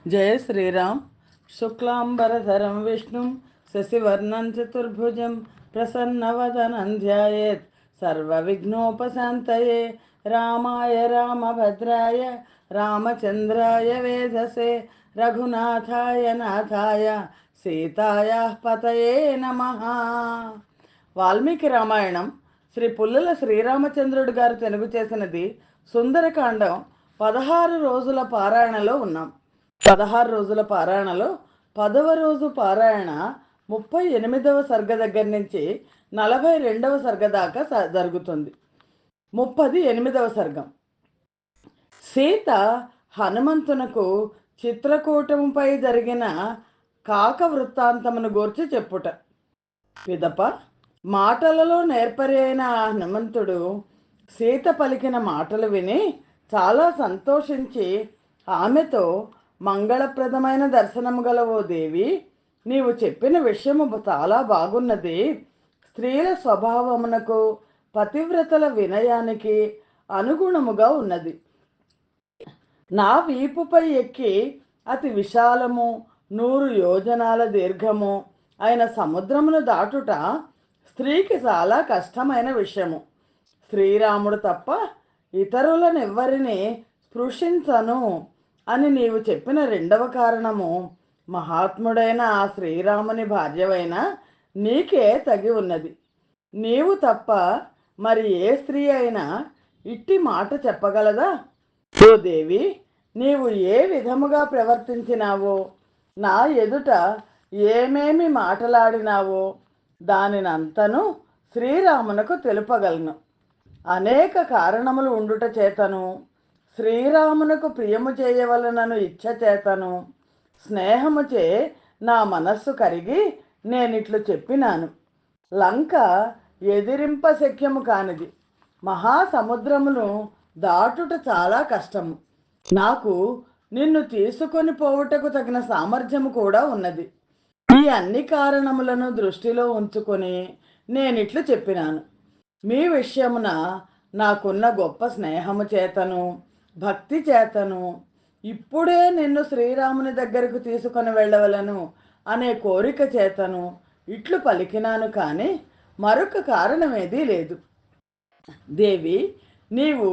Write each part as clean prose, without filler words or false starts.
జయ శ్రీరామ్. శుక్లాంబరధరం విష్ణుం శశివర్ణం చతుర్భుజం ప్రసన్నవదనం ధ్యాయేత్ సర్వవిఘ్నోపశాంతయే. రామాయ రామభద్రాయ రామచంద్రాయ వేధసే రఘునాథాయ నాథాయ సీతాయాః పతయే నమః. వాల్మీకి రామాయణం శ్రీ పుల్లల శ్రీరామచంద్రుడు గారు తెలుగు చేసినది. సుందరకాండం 16 రోజుల పారాయణలో ఉన్నాం. 16 రోజుల పారాయణలో 10వ రోజు పారాయణ 38వ సర్గ దగ్గర నుంచి 42వ సర్గ దాకా జరుగుతుంది. 38వ సర్గం. సీత హనుమంతునకు చిత్రకూటముపై జరిగిన కాక వృత్తాంతమును గూర్చి చెప్పుట. పిదప మాటలలో నేర్పరి అయిన ఆ హనుమంతుడు సీత పలికిన మాటలు విని చాలా సంతోషించి ఆమెతో, మంగళప్రదమైన దర్శనము గల ఓ దేవి, నీవు చెప్పిన విషయము చాలా బాగున్నది. స్త్రీల స్వభావమునకు పతివ్రతల వినయానికి అనుగుణముగా ఉన్నది. నా వీపుపై ఎక్కి అతి విశాలము 100 యోజనాల దీర్ఘము అయిన సముద్రమును దాటుట స్త్రీకి చాలా కష్టమైన విషయము. శ్రీరాముడు తప్ప ఇతరులనెవ్వరిని స్పృశించను అని నీవు చెప్పిన రెండవ కారణము, మహాత్ముడైన ఆ శ్రీరాముని భార్యవైన నీకే తగి ఉన్నది. నీవు తప్ప మరి ఏ స్త్రీ అయినా ఇట్టి మాట చెప్పగలదా? ఓ దేవి, నీవు ఏ విధముగా ప్రవర్తించినావో, నా ఎదుట ఏమేమి మాటలాడినావో దానినంతను శ్రీరామునకు తెలుపగలను. అనేక కారణములు ఉండుట చేతను, శ్రీరామునకు ప్రియము చేయవలనను ఇచ్ఛ చేతను, స్నేహముచే నా మనస్సు కరిగి నేనిట్లు చెప్పినాను. లంక ఎదిరింప శక్యము కానిది, మహాసముద్రమును దాటుట చాలా కష్టము. నాకు నిన్ను తీసుకొని పోవుటకు తగిన సామర్థ్యము కూడా ఉన్నది. ఈ అన్ని కారణములను దృష్టిలో ఉంచుకొని నేనిట్లు చెప్పినాను. మీ విషయమున నాకున్న గొప్ప స్నేహము చేతను, భక్తి చేతను, ఇప్పుడే నిన్ను శ్రీరాముని దగ్గరకు తీసుకొని వెళ్ళవలను అనే కోరిక చేతను ఇట్లు పలికినాను, కానీ మరొక కారణమేదీ లేదు. దేవి, నీవు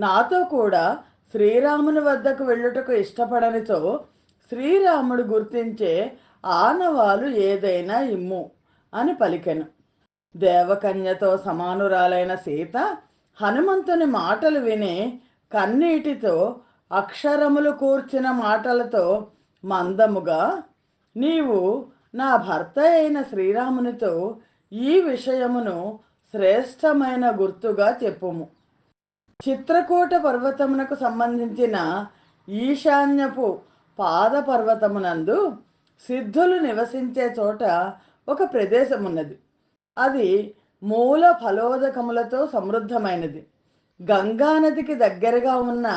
నాతో కూడా శ్రీరాముని వద్దకు వెళ్ళుటకు ఇష్టపడనితో శ్రీరాముడు గుర్తించే ఆనవాలు ఏదైనా ఇమ్ము అని పలికెను. దేవకన్యతో సమానురాలైన సీత హనుమంతుని మాటలు విని కన్నీటితో, అక్షరములు కూర్చిన మాటలతో మందముగా, నీవు నా భర్త అయిన శ్రీరామునితో ఈ విషయమును శ్రేష్టమైన గుర్తుగా చెప్పుము. చిత్రకూట పర్వతమునకు సంబంధించిన ఈశాన్యపు పాద పర్వతమునందు సిద్ధులు నివసించే చోట ఒక ప్రదేశమున్నది. అది మూల ఫలోదకములతో సమృద్ధమైనది. గంగానదికి దగ్గరగా ఉన్న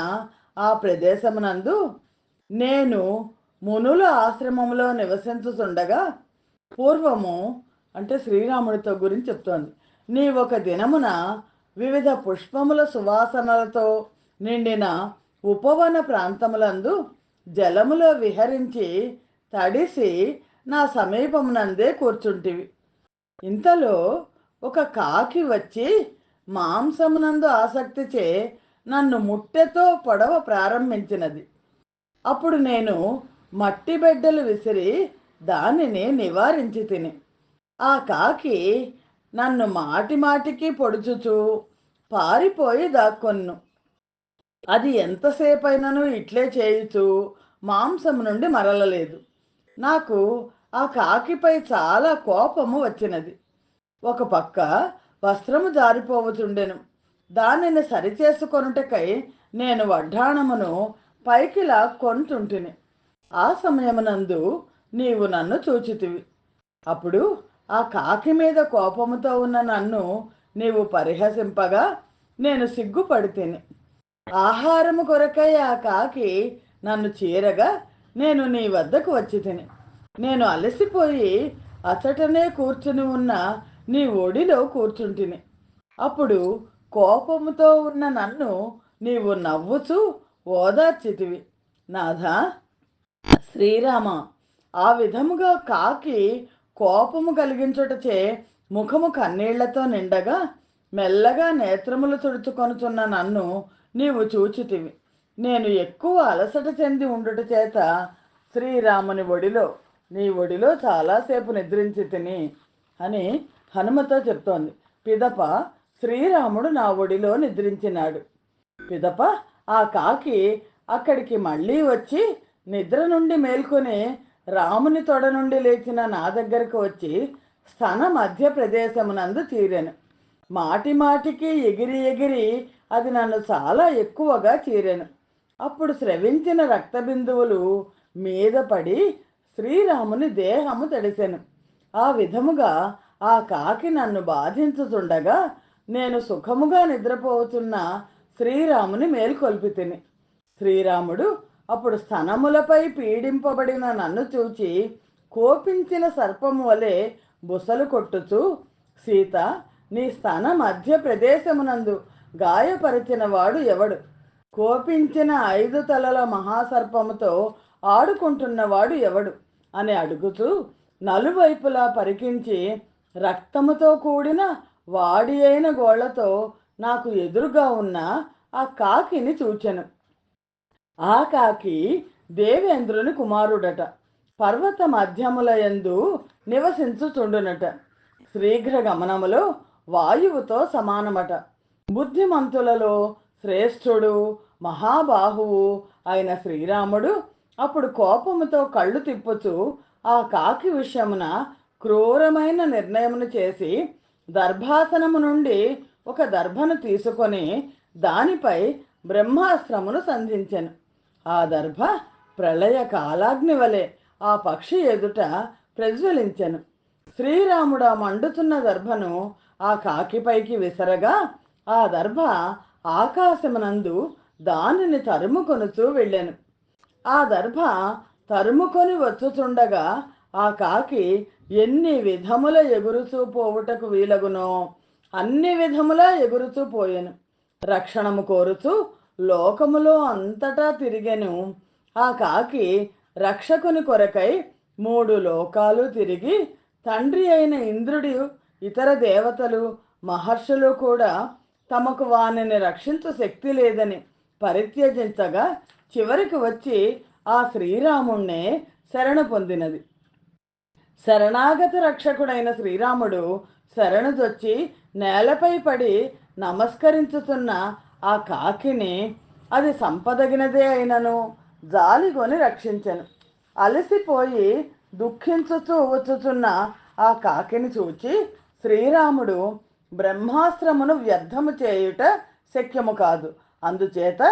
ఆ ప్రదేశమునందు నేను మునుల ఆశ్రమంలో నివసించుతుండగా, పూర్వము అంటే శ్రీరాముడితో గురించి చెప్తోంది, నీ ఒక దినమున వివిధ పుష్పముల సువాసనలతో నిండిన ఉపవన ప్రాంతములందు జలములో విహరించి తడిసి నా సమీపమునందే కూర్చుంటివి. ఇంతలో ఒక కాకి వచ్చి మాంసమునందు ఆసక్తిచే నన్ను ముట్టెతో పొడవ ప్రారంభించినది. అప్పుడు నేను మట్టి బెడ్డలు విసిరి దానిని నివారించి తిని, ఆ కాకి నన్ను మాటి మాటికి పొడుచుచు పారిపోయి దాక్కొన్ను. అది ఎంతసేపైనను ఇట్లే చేయుచు మాంసము నుండి మరలలేదు. నాకు ఆ కాకిపై చాలా కోపము వచ్చినది. ఒక పక్క వస్త్రము జారిపోవచుండెను. దానిని సరిచేసుకొనుటకై నేను వడ్డాణమును పైకి లాక్కొంటుంటిని. ఆ సమయమునందు నీవు నన్ను చూచితివి. అప్పుడు ఆ కాకి మీద కోపముతో ఉన్న నన్ను నీవు పరిహసింపగా నేను సిగ్గుపడి తిని, ఆహారము కొరకై ఆ కాకి నన్ను చీరగా నేను నీ వద్దకు వచ్చి తిని, నేను అలసిపోయి అచటనే కూర్చుని ఉన్న నీ ఒడిలో కూర్చుంటిని. అప్పుడు కోపముతో ఉన్న నన్ను నీవు నవ్వుచూ ఓదార్చితివి. నాథా, శ్రీరామ, ఆ విధముగా కాకి కోపము కలిగించుటచే ముఖము కన్నీళ్లతో నిండగా మెల్లగా నేత్రములు తుడుచుకొనుచున్న నన్ను నీవు చూచితివి. నేను ఎక్కువ అలసట చెంది ఉండుట చేత శ్రీరాముని ఒడిలో నీ ఒడిలో చాలాసేపు నిద్రించి తిని అని హనుమతో చెప్తోంది. పిదప శ్రీరాముడు నా ఒడిలో నిద్రించినాడు. పిదప ఆ కాకి అక్కడికి మళ్ళీ వచ్చి నిద్ర నుండి మేల్కొని రాముని తొడ నుండి లేచిన నా దగ్గరకు వచ్చి స్తన మధ్య ప్రదేశమునందు చీరెను. మాటి మాటికి ఎగిరి ఎగిరి అది నన్ను చాలా ఎక్కువగా చీరెను. అప్పుడు స్రవించిన రక్తబిందువులు మీద పడి శ్రీరాముని దేహము తడిసెను. ఆ విధముగా ఆ కాకి నన్ను బాధించుతుండగా నేను సుఖముగా నిద్రపోతున్న శ్రీరాముని మేల్కొల్పితిని. శ్రీరాముడు అప్పుడు స్తనములపై పీడింపబడిన నన్ను చూచి కోపించిన సర్పము వలె బుసలు కొట్టుచూ, సీత, నీ స్తన మధ్య ప్రదేశమునందు గాయపరిచిన వాడు ఎవడు? కోపించిన 5 తలల మహాసర్పముతో ఆడుకుంటున్నవాడు ఎవడు అని అడుగుతూ నలువైపులా పరికించి రక్తముతో కూడిన వాడి అయిన గోళ్లతో నాకు ఎదురుగా ఉన్న ఆ కాకిని చూచెను. ఆ కాకి దేవేంద్రుని కుమారుడట. పర్వత మధ్యములయందు నివసించుచుండునట. శీఘ్ర గమనములో వాయువుతో సమానమట. బుద్ధిమంతులలో శ్రేష్ఠుడు మహాబాహువు అయిన శ్రీరాముడు అప్పుడు కోపముతో కళ్ళు తిప్పుచు ఆ కాకి విషయమున క్రూరమైన నిర్ణయమును చేసి దర్భాసనము నుండి ఒక దర్భను తీసుకొని దానిపై బ్రహ్మాస్త్రమును సంధించెను. ఆ దర్భ ప్రళయ కాలాగ్ని వలె ఆ పక్షి ఎదుట ప్రజ్వలించెను. శ్రీరాముడు ఆ మండుతున్న దర్భను ఆ కాకిపైకి విసరగా ఆ దర్భ ఆకాశమునందు దానిని తరుముకొనుచూ వెళ్ళెను. ఆ దర్భ తరుముకొని వచ్చుచుండగా ఆ కాకి ఎన్ని విధముల ఎగురుచూ పోవుటకు వీలగునో అన్ని విధములా ఎగురుచూ పోయెను. రక్షణము కోరుచూ లోకములో అంతటా తిరిగెను. ఆ కాకి రక్షకుని కొరకై 3 లోకాలు తిరిగి తండ్రి అయిన ఇంద్రుడు, ఇతర దేవతలు, మహర్షులు కూడా తమకు వానిని రక్షించు శక్తి లేదని పరిత్యజించగా చివరికి వచ్చి ఆ శ్రీరాముణ్ణే శరణు పొందినది. శరణాగత రక్షకుడైన శ్రీరాముడు శరణుదొచ్చి నేలపై పడి నమస్కరించుతున్న ఆ కాకిని అది సంపదగినదే అయినను జాలిగొని రక్షించెను. అలసిపోయి దుఃఖించుతూ వచ్చుచున్న ఆ కాకిని చూచి శ్రీరాముడు బ్రహ్మాస్త్రమును వ్యర్థము చేయుట శక్యము కాదు, అందుచేత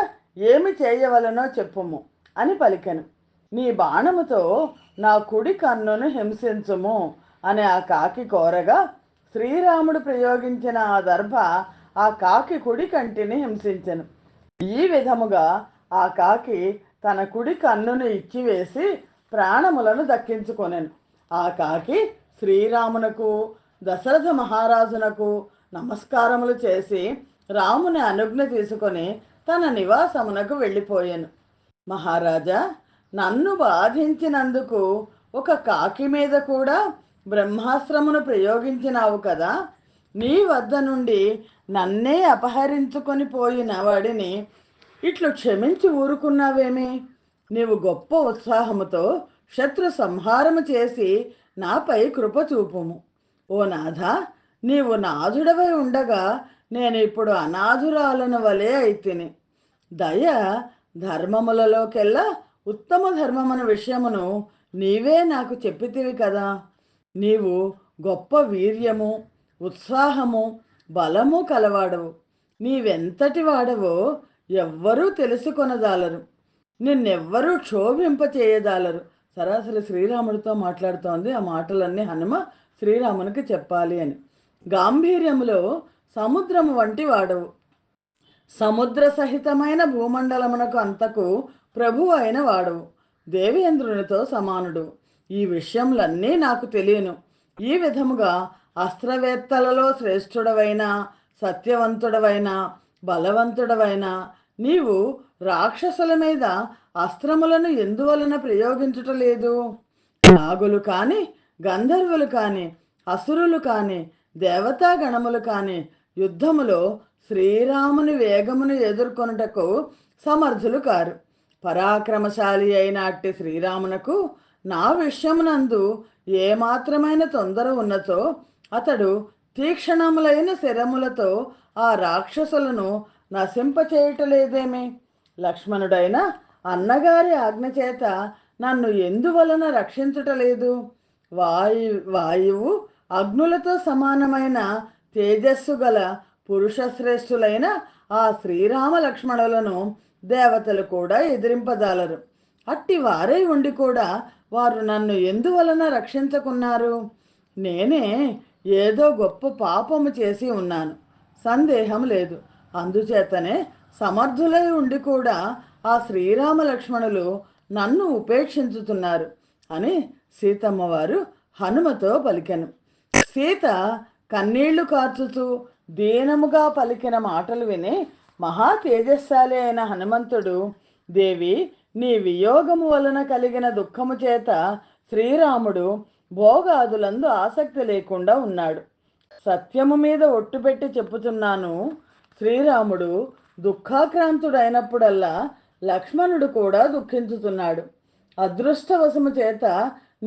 ఏమి చేయవలనో చెప్పుము అని పలికెను. నీ బాణముతో నా కుడి కన్నును హింసించుము అని ఆ కాకి కోరగా శ్రీరాముడు ప్రయోగించిన ఆ దర్భ ఆ కాకి కుడి కంటిని హింసించెను. ఈ విధముగా ఆ కాకి తన కుడి కన్నును ఇచ్చివేసి ప్రాణములను దక్కించుకొనెను. ఆ కాకి శ్రీరామునకు దశరథ మహారాజునకు నమస్కారములు చేసి రాముని అనుజ్ఞ తీసుకొని తన నివాసమునకు వెళ్ళిపోయాను. మహారాజా, నన్ను బాధించినందుకు ఒక కాకి మీద కూడా బ్రహ్మాస్త్రమును ప్రయోగించినావు కదా. నీ వద్ద నుండి నన్నే అపహరించుకొని పోయిన వాడిని ఇట్లు క్షమించి ఊరుకున్నావేమి? నీవు గొప్ప ఉత్సాహముతో శత్రు సంహారము చేసి నాపై కృప చూపుము. ఓ నాథ, నీవు నాథుడవై ఉండగా నేను ఇప్పుడు అనాథురాలను వలె అయితిని. దయ ధర్మములలోకెల్లా ఉత్తమ ధర్మమున విషయమును నీవే నాకు చెప్పితివి కదా. నీవు గొప్ప వీర్యము, ఉత్సాహము, బలము కలవాడవు. నీవెంతటి వాడవో ఎవ్వరూ తెలుసుకొనజాలరు, నిన్నెవ్వరూ క్షోభింపచేయజాలరు. సరాసరి శ్రీరాముడితో మాట్లాడుతోంది. ఆ మాటలన్నీ హనుమ శ్రీరామునికి చెప్పాలి అని. గాంభీర్యములో సముద్రము వంటి వాడవు, సముద్ర సహితమైన భూమండలమునకు అంతకు ప్రభు అయిన వాడవు, దేవేంద్రునితో సమానుడు. ఈ విషయములన్నీ నాకు తెలియను. ఈ విధముగా అస్త్రవేత్తలలో శ్రేష్ఠుడవైన, సత్యవంతుడవైన, బలవంతుడవైన నీవు రాక్షసుల మీద అస్త్రములను ఎందువలన ప్రయోగించుటలేదు? నాగులు కాని, గంధర్వులు కాని, అసురులు కాని, దేవతాగణములు కాని యుద్ధములో శ్రీరాముని వేగమును ఎదుర్కొనుటకు సమర్థులు కారు. పరాక్రమశాలి అయిన అట్టి శ్రీరామునకు నా విషయమునందు ఏమాత్రమైన తొందర ఉన్నతో అతడు తీక్షణములైన శరములతో ఆ రాక్షసులను నశింపచేయటలేదేమి? లక్ష్మణుడైన అన్నగారి ఆజ్ఞ చేత నన్ను ఎందువలన రక్షించుటలేదు? వాయువు అగ్నులతో సమానమైన తేజస్సు గల పురుషశ్రేష్ఠులైన ఆ శ్రీరామ లక్ష్మణులను దేవతలు కూడా ఎదిరింపదాలరు. అట్టి వారై ఉండి కూడా వారు నన్ను ఎందువలన రక్షించకున్నారు? నేనే ఏదో గొప్ప పాపము చేసి ఉన్నాను, సందేహం లేదు. అందుచేతనే సమర్థులై ఉండి కూడా ఆ శ్రీరామ లక్ష్మణులు నన్ను ఉపేక్షించుతున్నారు అని సీతమ్మ వారు హనుమతో పలికెను. సీత కన్నీళ్లు కార్చుతూ దీనముగా పలికిన మాటలు విని మహా తేజస్శాలి అయిన హనుమంతుడు, దేవి, నీ వియోగము వలన కలిగిన దుఃఖము చేత శ్రీరాముడు భోగాదులందు ఆసక్తి లేకుండా ఉన్నాడు. సత్యము మీద ఒట్టుపెట్టి చెప్పుతున్నాను, శ్రీరాముడు దుఃఖాక్రాంతుడైనప్పుడల్లా లక్ష్మణుడు కూడా దుఃఖించుతున్నాడు. అదృష్టవశము చేత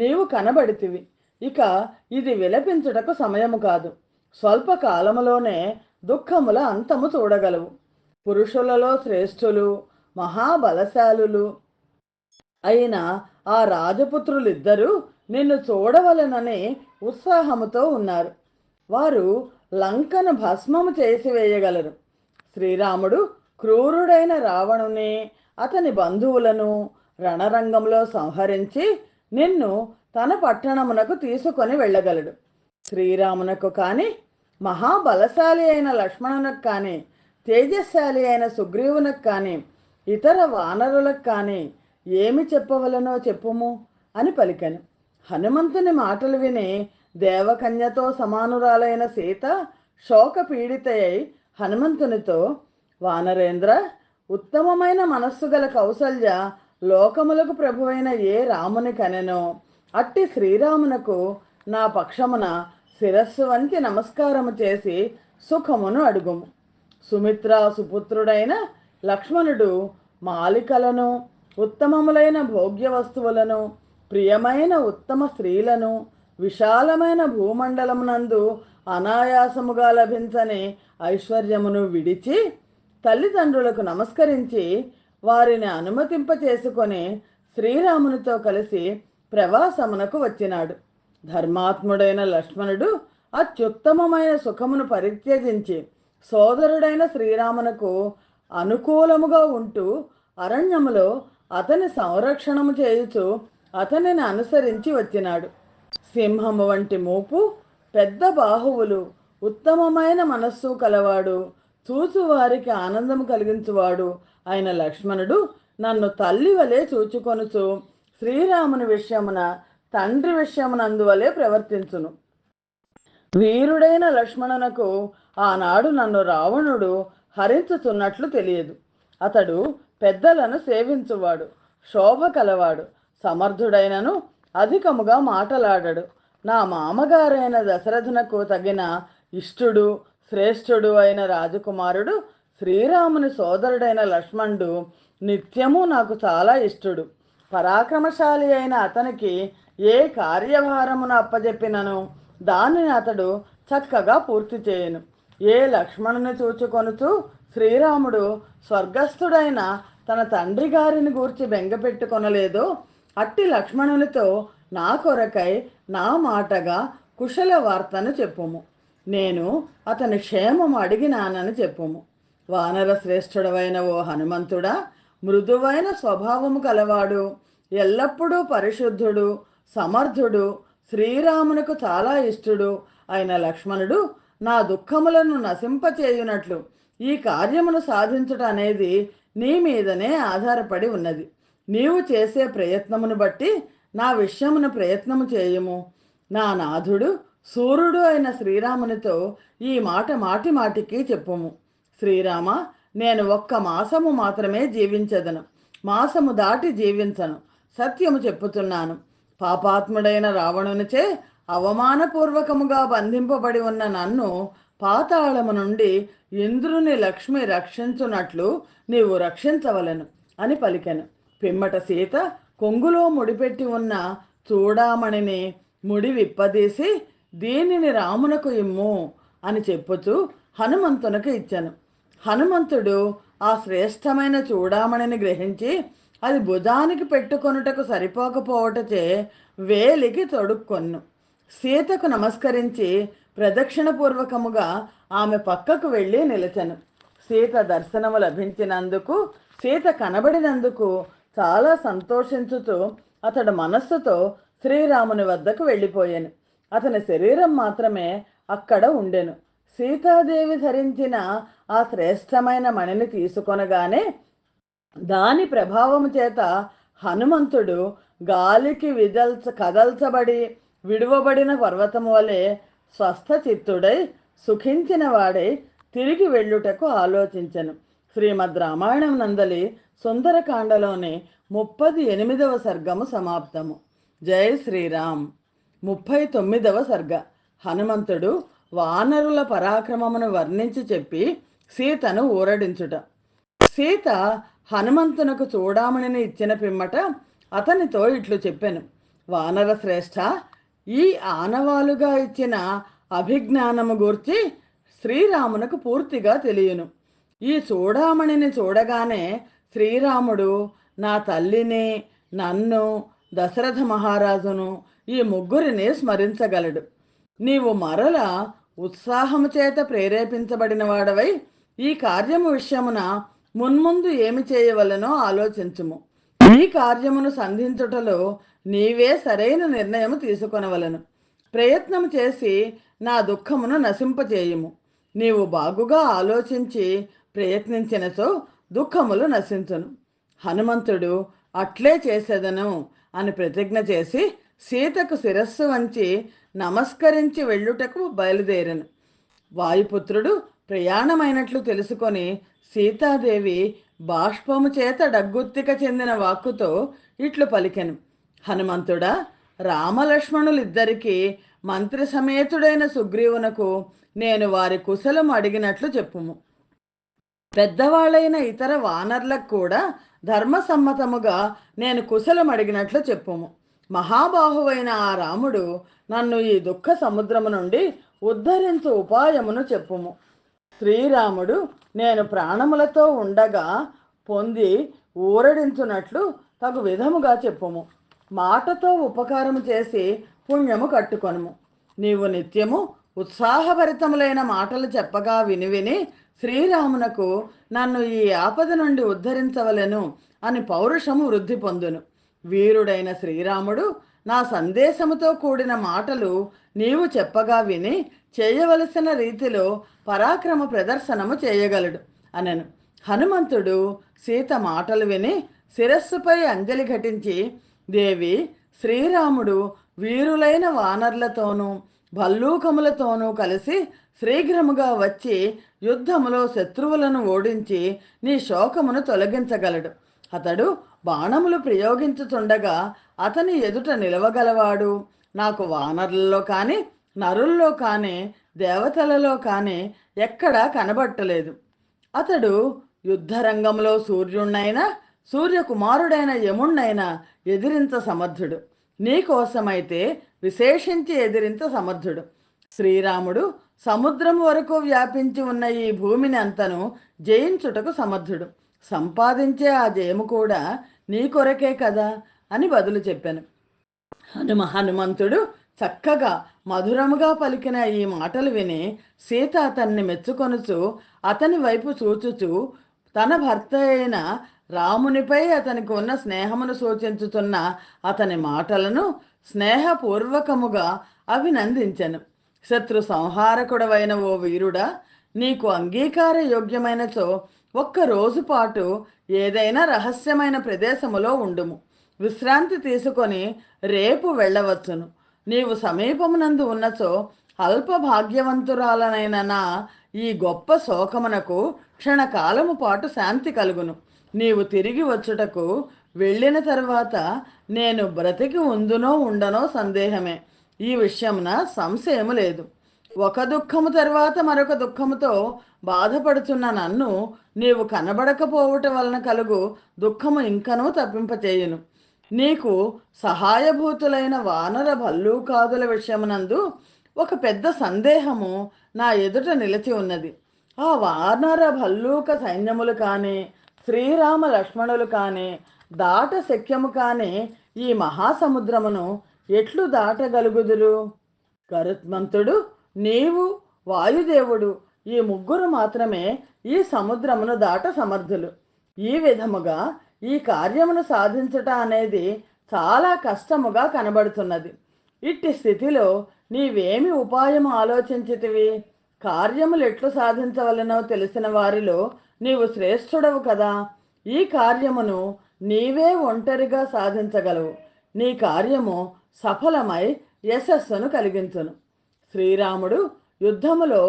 నీవు కనబడితివి. ఇక ఇది విలపించుటకు సమయము కాదు. స్వల్ప కాలములోనే దుఃఖముల అంతము చూడగలవు. పురుషులలో శ్రేష్ఠులు, మహాబలశాలులు అయిన ఆ రాజపుత్రులిద్దరూ నిన్ను చూడవలనని ఉత్సాహముతో ఉన్నారు. వారు లంకను భస్మము చేసివేయగలరు. శ్రీరాముడు క్రూరుడైన రావణుని, అతని బంధువులను రణరంగంలో సంహరించి నిన్ను తన పట్టణమునకు తీసుకొని వెళ్ళగలడు. శ్రీరామునకు కానీ, మహాబలశాలి అయిన లక్ష్మణునకు కానీ, తేజశాలి అయిన సుగ్రీవునకు కానీ, ఇతర వానరులకు కానీ ఏమి చెప్పవలనో చెప్పుము అని పలికెను. హనుమంతుని మాటలు విని దేవకన్యతో సమానురాలైన సీత శోకపీడితయై హనుమంతునితో, వానరేంద్ర, ఉత్తమమైన మనస్సు గల కౌసల్య లోకములకు ప్రభువైన ఏ రాముని కనెనో అట్టి శ్రీరామునకు నా పక్షమున శిరస్సు వంచి నమస్కారము చేసి సుఖమును అడుగుము. సుమిత్ర సుపుత్రుడైన లక్ష్మణుడు మాలికలను, ఉత్తమములైన భోగ్య వస్తువులను, ప్రియమైన ఉత్తమ స్త్రీలను, విశాలమైన భూమండలమునందు అనాయాసముగా లభించని ఐశ్వర్యమును విడిచి తల్లిదండ్రులకు నమస్కరించి వారిని అనుమతింపచేసుకొని శ్రీరామునితో కలిసి ప్రవాసమునకు వచ్చినాడు. ధర్మాత్ముడైన లక్ష్మణుడు అత్యుత్తమమైన సుఖమును పరిత్యజించి సోదరుడైన శ్రీరామునకు అనుకూలముగా ఉంటూ అరణ్యములో అతని సంరక్షణము చేయుచు అతనిని అనుసరించి వచ్చినాడు. సింహము వంటి మూపు, పెద్ద బాహువులు, ఉత్తమమైన మనస్సు కలవాడు, చూచువారికి ఆనందము కలిగించువాడు అయిన లక్ష్మణుడు నన్ను తల్లి వలె చూచుకొనుచు శ్రీరాముని విషయమున తండ్రి విషయమునందువలే ప్రవర్తించును. వీరుడైన లక్ష్మణునకు ఆనాడు నన్ను రావణుడు హరించుతున్నట్లు తెలియదు. అతడు పెద్దలను సేవించువాడు, శోభ కలవాడు, సమర్థుడైనను అధికముగా మాటలాడడు. నా మామగారైన దశరథునకు తగిన ఇష్టుడు, శ్రేష్ఠుడు అయిన రాజకుమారుడు శ్రీరాముని సోదరుడైన లక్ష్మణుడు నిత్యము నాకు చాలా ఇష్టుడు. పరాక్రమశాలి అయిన అతనికి ఏ కార్యభారమును అప్పజెప్పినను దానిని అతడు చక్కగా పూర్తి చేయను. ఏ లక్ష్మణుని చూచుకొనుచు శ్రీరాముడు స్వర్గస్థుడైన తన తండ్రి గారిని గూర్చి బెంగపెట్టుకొనలేదో అట్టి లక్ష్మణునితో నా కొరకై నా మాటగా కుశల వార్తను చెప్పుము. నేను అతని క్షేమము అడిగినానని చెప్పుము. వానర శ్రేష్ఠుడవైన ఓ హనుమంతుడా, మృదువైన స్వభావము కలవాడు, ఎల్లప్పుడూ పరిశుద్ధుడు, సమర్థుడు, శ్రీరామునకు చాలా ఇష్టుడు అయిన లక్ష్మణుడు నా దుఃఖములను నశింపచేయునట్లు ఈ కార్యమును సాధించుట అనేది నీ మీదనే ఆధారపడి ఉన్నది. నీవు చేసే ప్రయత్నమును బట్టి నా విషయమును ప్రయత్నము చేయుము. నా నాథుడు సూర్యుడు అయిన శ్రీరామునితో ఈ మాట మాటి మాటికి చెప్పుము. శ్రీరామ, నేను ఒక్క మాసము మాత్రమే జీవించదను, మాసము దాటి జీవించను. సత్యము చెప్పుతున్నాను. పాపాత్ముడైన రావణునిచే అవమానపూర్వకముగా బంధింపబడి ఉన్న నన్ను పాతాళము నుండి ఇంద్రుని లక్ష్మి రక్షించున్నట్లు నీవు రక్షించవలను అని పలికెను. పిమ్మట సీత కొంగులో ముడిపెట్టి ఉన్న చూడామణిని ముడి విప్పదీసి దీనిని రామునకు ఇమ్ము అని చెప్పుచూ హనుమంతునకు ఇచ్చాను. హనుమంతుడు ఆ శ్రేష్టమైన చూడామణిని గ్రహించి అది భుజానికి పెట్టుకొనుటకు సరిపోకపోవటచే వేలికి తొడుక్కొన్ను. సీతకు నమస్కరించి ప్రదక్షిణపూర్వకముగా ఆమె పక్కకు వెళ్ళి నిలిచెను. సీత దర్శనము లభించినందుకు, సీత కనబడినందుకు చాలా సంతోషించుతూ అతడు మనస్సుతో శ్రీరాముని వద్దకు వెళ్ళిపోయాను. అతని శరీరం మాత్రమే అక్కడ ఉండెను. సీతాదేవి ధరించిన ఆ శ్రేష్టమైన మణిని తీసుకొనగానే దాని ప్రభావము చేత హనుమంతుడు గాలికి కదల్చబడి విడువబడిన పర్వతము వలె స్వస్థచిత్తుడై సుఖించిన వాడై తిరిగి వెళ్ళుటకు ఆలోచించెను. శ్రీమద్ రామాయణం నందలి సుందరకాండలోని 38వ సర్గము సమాప్తము. జై శ్రీరామ్. 39వ సర్గ. హనుమంతుడు వానరుల పరాక్రమమును వర్ణించి చెప్పి సీతను ఊరడించుట. సీత హనుమంతునకు చూడామణిని ఇచ్చిన పిమ్మట అతనితో ఇట్లు చెప్పెను. వానర శ్రేష్ఠ, ఈ ఆనవాలుగా ఇచ్చిన అభిజ్ఞానము గూర్చి శ్రీరామునకు పూర్తిగా తెలియను. ఈ చూడామణిని చూడగానే శ్రీరాముడు నా తల్లిని, నన్ను, దశరథ మహారాజును ఈ ముగ్గురిని స్మరించగలడు. నీవు మరల ఉత్సాహము చేత ప్రేరేపించబడిన వాడవై ఈ కార్యము విషయమున మున్ముందు ఏమి చేయవలనో ఆలోచించుము. ఈ కార్యమును సంధించుటలో నీవే సరైన నిర్ణయము తీసుకొనవలను. ప్రయత్నము చేసి నా దుఃఖమును నశింపచేయుము. నీవు బాగుగా ఆలోచించి ప్రయత్నించినచో దుఃఖములు నశించును. హనుమంతుడు అట్లే చేసేదను అని ప్రతిజ్ఞ చేసి సీతకు శిరస్సు వంచి నమస్కరించి వెళ్ళుటకు బయలుదేరను. వాయుపుత్రుడు ప్రయాణమైనట్లు తెలుసుకొని సీతాదేవి బాష్పము చేత డగ్గుత్తిక చెందిన వాక్కుతో ఇట్లు పలికెను. హనుమంతుడా, రామలక్ష్మణులిద్దరికీ మంత్రి సమేతుడైన సుగ్రీవునకు నేను వారి కుశలము అడిగినట్లు చెప్పుము. పెద్దవాళ్ళైన ఇతర వానర్లకు కూడా ధర్మసమ్మతముగా నేను కుశలం అడిగినట్లు చెప్పుము. మహాబాహువైన ఆ రాముడు నన్ను ఈ దుఃఖ సముద్రము నుండి ఉద్ధరించు ఉపాయమును చెప్పుము. శ్రీరాముడు నేను ప్రాణములతో ఉండగా పొంది ఊరడించున్నట్లు తగు విధముగా చెప్పుము. మాటతో ఉపకారము చేసి పుణ్యము కట్టుకొనుము. నీవు నిత్యము ఉత్సాహభరితములైన మాటలు చెప్పగా విని శ్రీరామునకు నన్ను ఈ ఆపద నుండి ఉద్ధరించవలెను అని పౌరుషము వృద్ధి పొందును. వీరుడైన శ్రీరాముడు నా సందేశముతో కూడిన మాటలు నీవు చెప్పగా విని చేయవలసిన రీతిలో పరాక్రమ ప్రదర్శనము చేయగలడు అనెను. హనుమంతుడు సీత మాటలు విని శిరస్సుపై అంజలి ఘటించి, దేవి, శ్రీరాముడు వీరులైన వానర్లతోనూ భల్లూకములతోనూ కలిసి శీఘ్రముగా వచ్చి యుద్ధములో శత్రువులను ఓడించి నీ శోకమును తొలగించగలడు. అతడు బాణములు ప్రయోగించుతుండగా అతని ఎదుట నిలవగలవాడు నాకు వానరులలో కానీ, నరుల్లో కానీ, దేవతలలో కానీ ఎక్కడా కనబట్టలేదు. అతడు యుద్ధరంగంలో సూర్యుణ్ణైనా, సూర్యకుమారుడైన యముణ్ణైనా ఎదిరించ సమర్థుడు. నీకోసమైతే విశేషించి ఎదిరించ సమర్థుడు. శ్రీరాముడు సముద్రం వరకు వ్యాపించి ఉన్న ఈ భూమిని అంతను జయించుటకు సమర్థుడు. సంపాదించే ఆ జయము కూడా నీ కొరకే కదా అని బదులు చెప్పాను. హనుమంతుడు చక్కగా మధురముగా పలికిన ఈ మాటలు విని సీత అతన్ని మెచ్చుకొనుచు అతని వైపు చూచుచు తన భర్త అయిన రామునిపై అతనికి ఉన్న స్నేహమును సూచించుతున్న అతని మాటలను స్నేహపూర్వకముగా అభినందించెను. శత్రు సంహారకుడవైన ఓ వీరుడా, నీకు అంగీకార యోగ్యమైనచో ఒక్కరోజు పాటు ఏదైనా రహస్యమైన ప్రదేశములో ఉండుము. విశ్రాంతి తీసుకొని రేపు వెళ్ళవచ్చును. నీవు సమీపమునందు ఉన్నచో అల్ప భాగ్యవంతురాలనైన నా ఈ గొప్ప శోకమునకు క్షణకాలము పాటు శాంతి కలుగును. నీవు తిరిగి వచ్చుటకు వెళ్ళిన తర్వాత నేను బ్రతికి ఉందునో ఉండనో సందేహమే. ఈ విషయమున సంశయము లేదు. ఒక దుఃఖము తర్వాత మరొక దుఃఖముతో బాధపడుతున్న నన్ను నీవు కనబడకపోవటం వలన కలుగు దుఃఖము ఇంకనూ తప్పింపచేయును. నీకు సహాయభూతులైన వానర భల్లూకాదుల విషయమునందు ఒక పెద్ద సందేహము నా ఎదుట నిలిచి ఉన్నది. ఆ వానర భల్లూక సైన్యములు కానీ శ్రీరామ లక్ష్మణులు కానీ దాట శక్యము కానీ ఈ మహాసముద్రమును ఎట్లు దాటగలుగుదురు? గరుత్మంతుడు, నీవు, వాయుదేవుడు ఈ ముగ్గురు మాత్రమే ఈ సముద్రమును దాట సమర్థులు. ఈ విధముగా ఈ కార్యమును సాధించట అనేది చాలా కష్టముగా కనబడుతున్నది. ఇట్టి స్థితిలో నీవేమి ఉపాయము ఆలోచించితివి? కార్యములు ఎట్లు సాధించవలనో తెలిసిన వారిలో నీవు శ్రేష్ఠుడవు కదా. ఈ కార్యమును నీవే ఒంటరిగా సాధించగలవు. నీ కార్యము సఫలమై యశస్సును కలిగించును. శ్రీరాముడు యుద్ధములో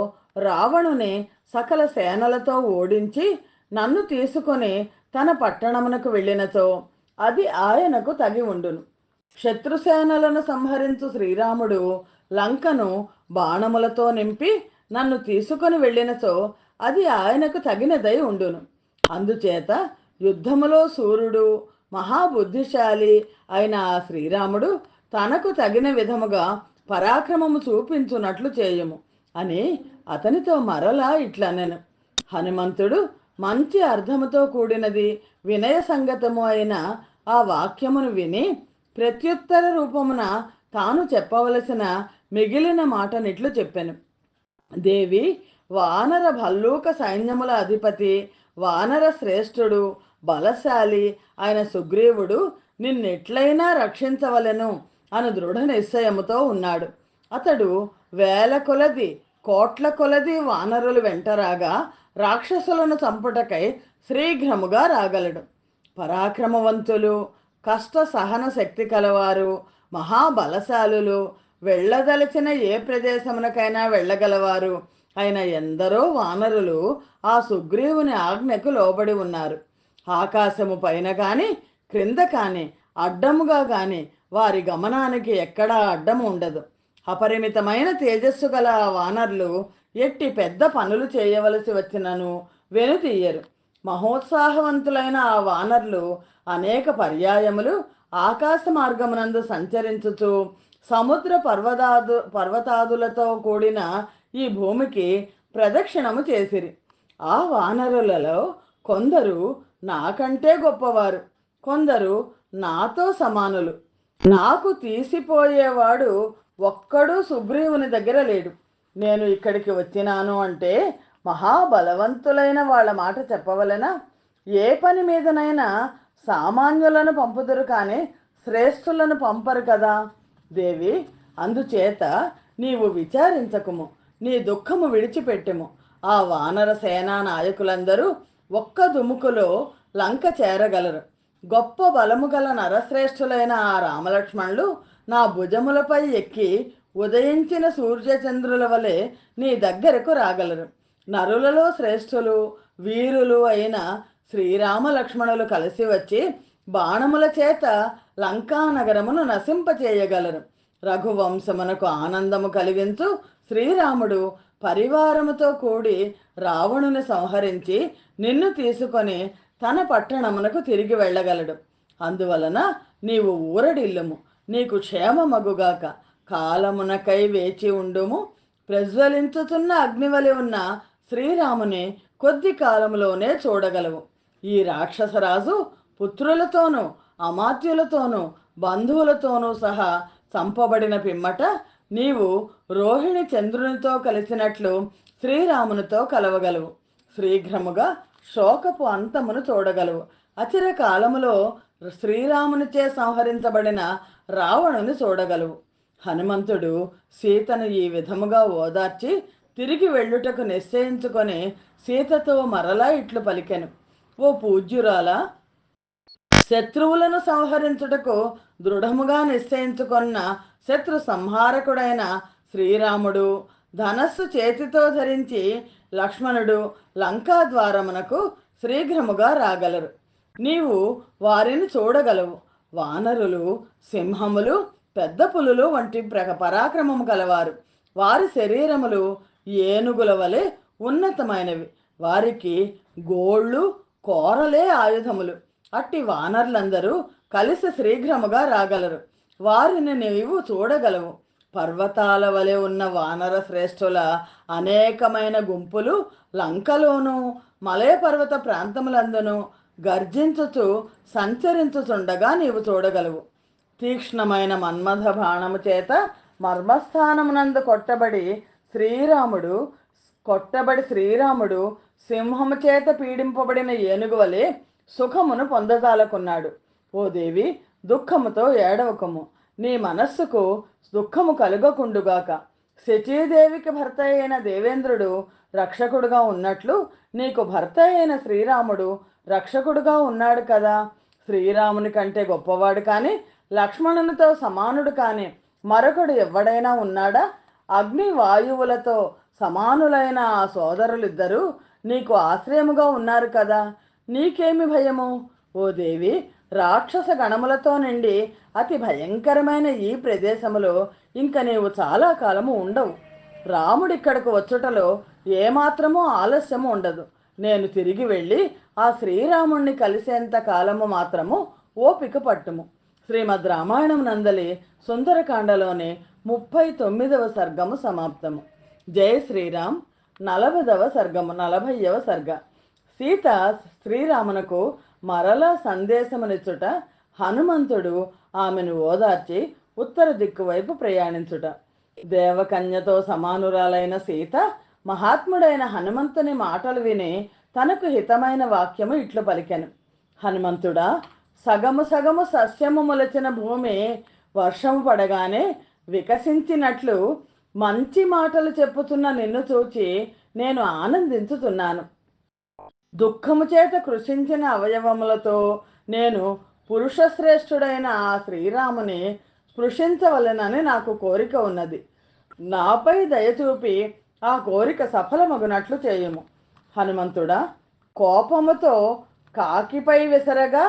రావణుని సకల సేనలతో ఓడించి నన్ను తీసుకొని తన పట్టణమునకు వెళ్ళినచో అది ఆయనకు తగి ఉండును. శత్రుసేనలను సంహరించు శ్రీరాముడు లంకను బాణములతో నింపి నన్ను తీసుకొని వెళ్ళినచో అది ఆయనకు తగినదై ఉండును. అందుచేత యుద్ధములో సూర్యుడు మహాబుద్ధిశాలి అయిన ఆ శ్రీరాముడు తనకు తగిన విధముగా పరాక్రమము చూపించున్నట్లు చేయము అని అతనితో మరలా ఇట్లనెను. హనుమంతుడు మంచి అర్థముతో కూడినది వినయ సంగతము అయిన ఆ వాక్యమును విని ప్రత్యుత్తర రూపమున తాను చెప్పవలసిన మిగిలిన మాటనిట్లు చెప్పెను. దేవి, వానర భల్లూక సైన్యముల అధిపతి, వానర శ్రేష్ఠుడు, బలశాలి ఆయన సుగ్రీవుడు నిన్నెట్లయినా రక్షించవలెను అను దృఢ నిశ్చయముతో ఉన్నాడు. అతడు వేల కొలది కోట్ల కొలది వానరులు వెంటరాగా రాక్షసులను చంపుటకై శీఘ్రముగా రాగలడు. పరాక్రమవంతులు, కష్ట సహన శక్తి కలవారు, మహాబలశాలులు, వెళ్ళదలచిన ఏ ప్రదేశమునకైనా వెళ్ళగలవారు అయిన ఎందరో వానరులు ఆ సుగ్రీవుని ఆజ్ఞకు లోబడి ఉన్నారు. ఆకాశము పైన కానీ క్రింద కానీ అడ్డముగా కానీ వారి గమనానికి ఎక్కడా అడ్డము ఉండదు. అపరిమితమైన తేజస్సు గల ఆ వానరులు ఎట్టి పెద్ద పనులు చేయవలసి వచ్చినను వెనుతీయరు. మహోత్సాహవంతులైన ఆ వానరులు అనేక పర్యాయములు ఆకాశ మార్గమునందు సంచరించుచు సముద్ర పర్వతాదులతో కూడిన ఈ భూమికి ప్రదక్షిణము చేసిరి. ఆ వానరులలో కొందరు నాకంటే గొప్పవారు, కొందరు నాతో సమానులు. నాకు తీసిపోయేవాడు ఒక్కడూ సుగ్రీవుని దగ్గర లేడు. నేను ఇక్కడికి వచ్చినాను అంటే మహాబలవంతులైన వాళ్ళ మాట చెప్పవలెనా? ఏ పని మీదనైనా సామాన్యులను పంపుదురు కానీ శ్రేష్ఠులను పంపరు కదా దేవి. అందుచేత నీవు విచారించకుము, నీ దుఃఖము విడిచిపెట్టుము. ఆ వానర సేనా నాయకులందరూ ఒక్క దుముకులో లంక చేరగలరు. గొప్ప బలము గల నరశ్రేష్ఠులైన ఆ రామలక్ష్మణులు నా భుజములపై ఎక్కి ఉదయించిన సూర్యచంద్రుల వలె నీ దగ్గరకు రాగలరు. నరులలో శ్రేష్ఠులు వీరులు అయిన శ్రీరామ లక్ష్మణులు కలిసి వచ్చి బాణముల చేత లంకానగరమును నశింపచేయగలరు. రఘువంశమునకు ఆనందము కలిగించు శ్రీరాముడు పరివారముతో కూడి రావణుని సంహరించి నిన్ను తీసుకొని తన పట్టణమునకు తిరిగి వెళ్ళగలడు. అందువలన నీవు ఊరడిల్లుము, నీకు క్షేమమగుగాక. కాలమునకై వేచి ఉండుము. ప్రజ్వలించుతున్న అగ్నివలి ఉన్న శ్రీరాముని కొద్ది కాలములోనే చూడగలవు. ఈ రాక్షసరాజు పుత్రులతోనూ అమాత్యులతోనూ బంధువులతోనూ సహా చంపబడిన పిమ్మట నీవు రోహిణి చంద్రునితో కలిసినట్లు శ్రీరామునితో కలవగలవు. శీఘ్రముగా శోకపు అంతమును చూడగలవు. అచిర కాలములో శ్రీరామునిచే సంహరించబడిన రావణుని చూడగలవు. హనుమంతుడు సీతను ఈ విధముగా ఓదార్చి తిరిగి వెళ్ళుటకు నిశ్చయించుకొని సీతతో మరలా ఇట్లు పలికెను. ఓ పూజ్యురాలా, శత్రువులను సంహరించుటకు దృఢముగా నిశ్చయించుకున్న శత్రు సంహారకుడైన శ్రీరాముడు ధనస్సు చేతితో ధరించి లక్ష్మణుడు లంకా ద్వారమునకు శీఘ్రముగా రాగలరు. నీవు వారిని చూడగలవు. వానరులు, సింహములు, పెద్ద పులులు వంటి పరాక్రమము కలవారు. వారి శరీరములు ఏనుగుల వలె ఉన్నతమైనవి. వారికి గోళ్ళు, కోరలే ఆయుధములు. అట్టి వానరులందరూ కలిసి శీఘ్రముగా రాగలరు. వారిని నీవు చూడగలవు. పర్వతాల వలె ఉన్న వానర శ్రేష్ఠుల అనేకమైన గుంపులు లంకలోనూ మలయ పర్వత ప్రాంతములందును గర్జించుచు సంచరించుచుండగా నీవు చూడగలవు. తీక్ష్ణమైన మన్మథ బాణము చేత మర్మస్థానమునందు కొట్టబడి శ్రీరాముడు సింహము చేత పీడింపబడిన ఏనుగు వలె సుఖమును పొందదాలకున్నాడు. ఓ దేవి, దుఃఖముతో ఏడవకము. నీ మనస్సుకు దుఃఖము కలుగకుండుగాక. శచీదేవికి భర్త అయిన దేవేంద్రుడు రక్షకుడుగా ఉన్నట్లు నీకు భర్త అయిన శ్రీరాముడు రక్షకుడుగా ఉన్నాడు కదా. శ్రీరాముని కంటే గొప్పవాడు కానీ, లక్ష్మణునితో సమానుడు కానీ మరొకడు ఎవడైనా ఉన్నాడా? అగ్ని వాయువులతో సమానులైన ఆ సోదరులిద్దరూ నీకు ఆశ్రయముగా ఉన్నారు కదా. నీకేమి భయము? ఓ దేవి, రాక్షస గణములతో నిండి అతి భయంకరమైన ఈ ప్రదేశములో ఇంక నీవు చాలా కాలము ఉండవు. రాముడిక్కడకు వచ్చుటలో ఏమాత్రమూ ఆలస్యము ఉండదు. నేను తిరిగి వెళ్ళి ఆ శ్రీరాముణ్ణి కలిసేంత కాలము మాత్రము ఓపిక పట్టుము. శ్రీమద్ రామాయణం నందలి సుందరకాండలోని 39వ సర్గము సమాప్తము. జయ శ్రీరామ్. 40వ సర్గము 40వ సర్గ. సీత శ్రీరామునకు మరలా సందేశమునిచ్చుట, హనుమంతుడు ఆమెను ఓదార్చి ఉత్తర దిక్కు వైపు ప్రయాణించుట. దేవకన్యతో సమానురాలైన సీత మహాత్ముడైన హనుమంతుని మాటలు విని తనకు హితమైన వాక్యము ఇట్లు పలికెను. హనుమంతుడా, సగము సగము సస్యము మొలచిన భూమి వర్షము పడగానే వికసించినట్లు మంచి మాటలు చెప్పుతున్న నిన్ను చూచి నేను ఆనందించుతున్నాను. దుఃఖము చేత కృషించిన అవయవములతో నేను పురుషశ్రేష్ఠుడైన ఆ శ్రీరాముని స్పృశించవలెనని నాకు కోరిక ఉన్నది. నాపై దయచూపి ఆ కోరిక సఫలమగునట్లు చేయుము. హనుమంతుడా, కోపముతో కాకిపై విసరగా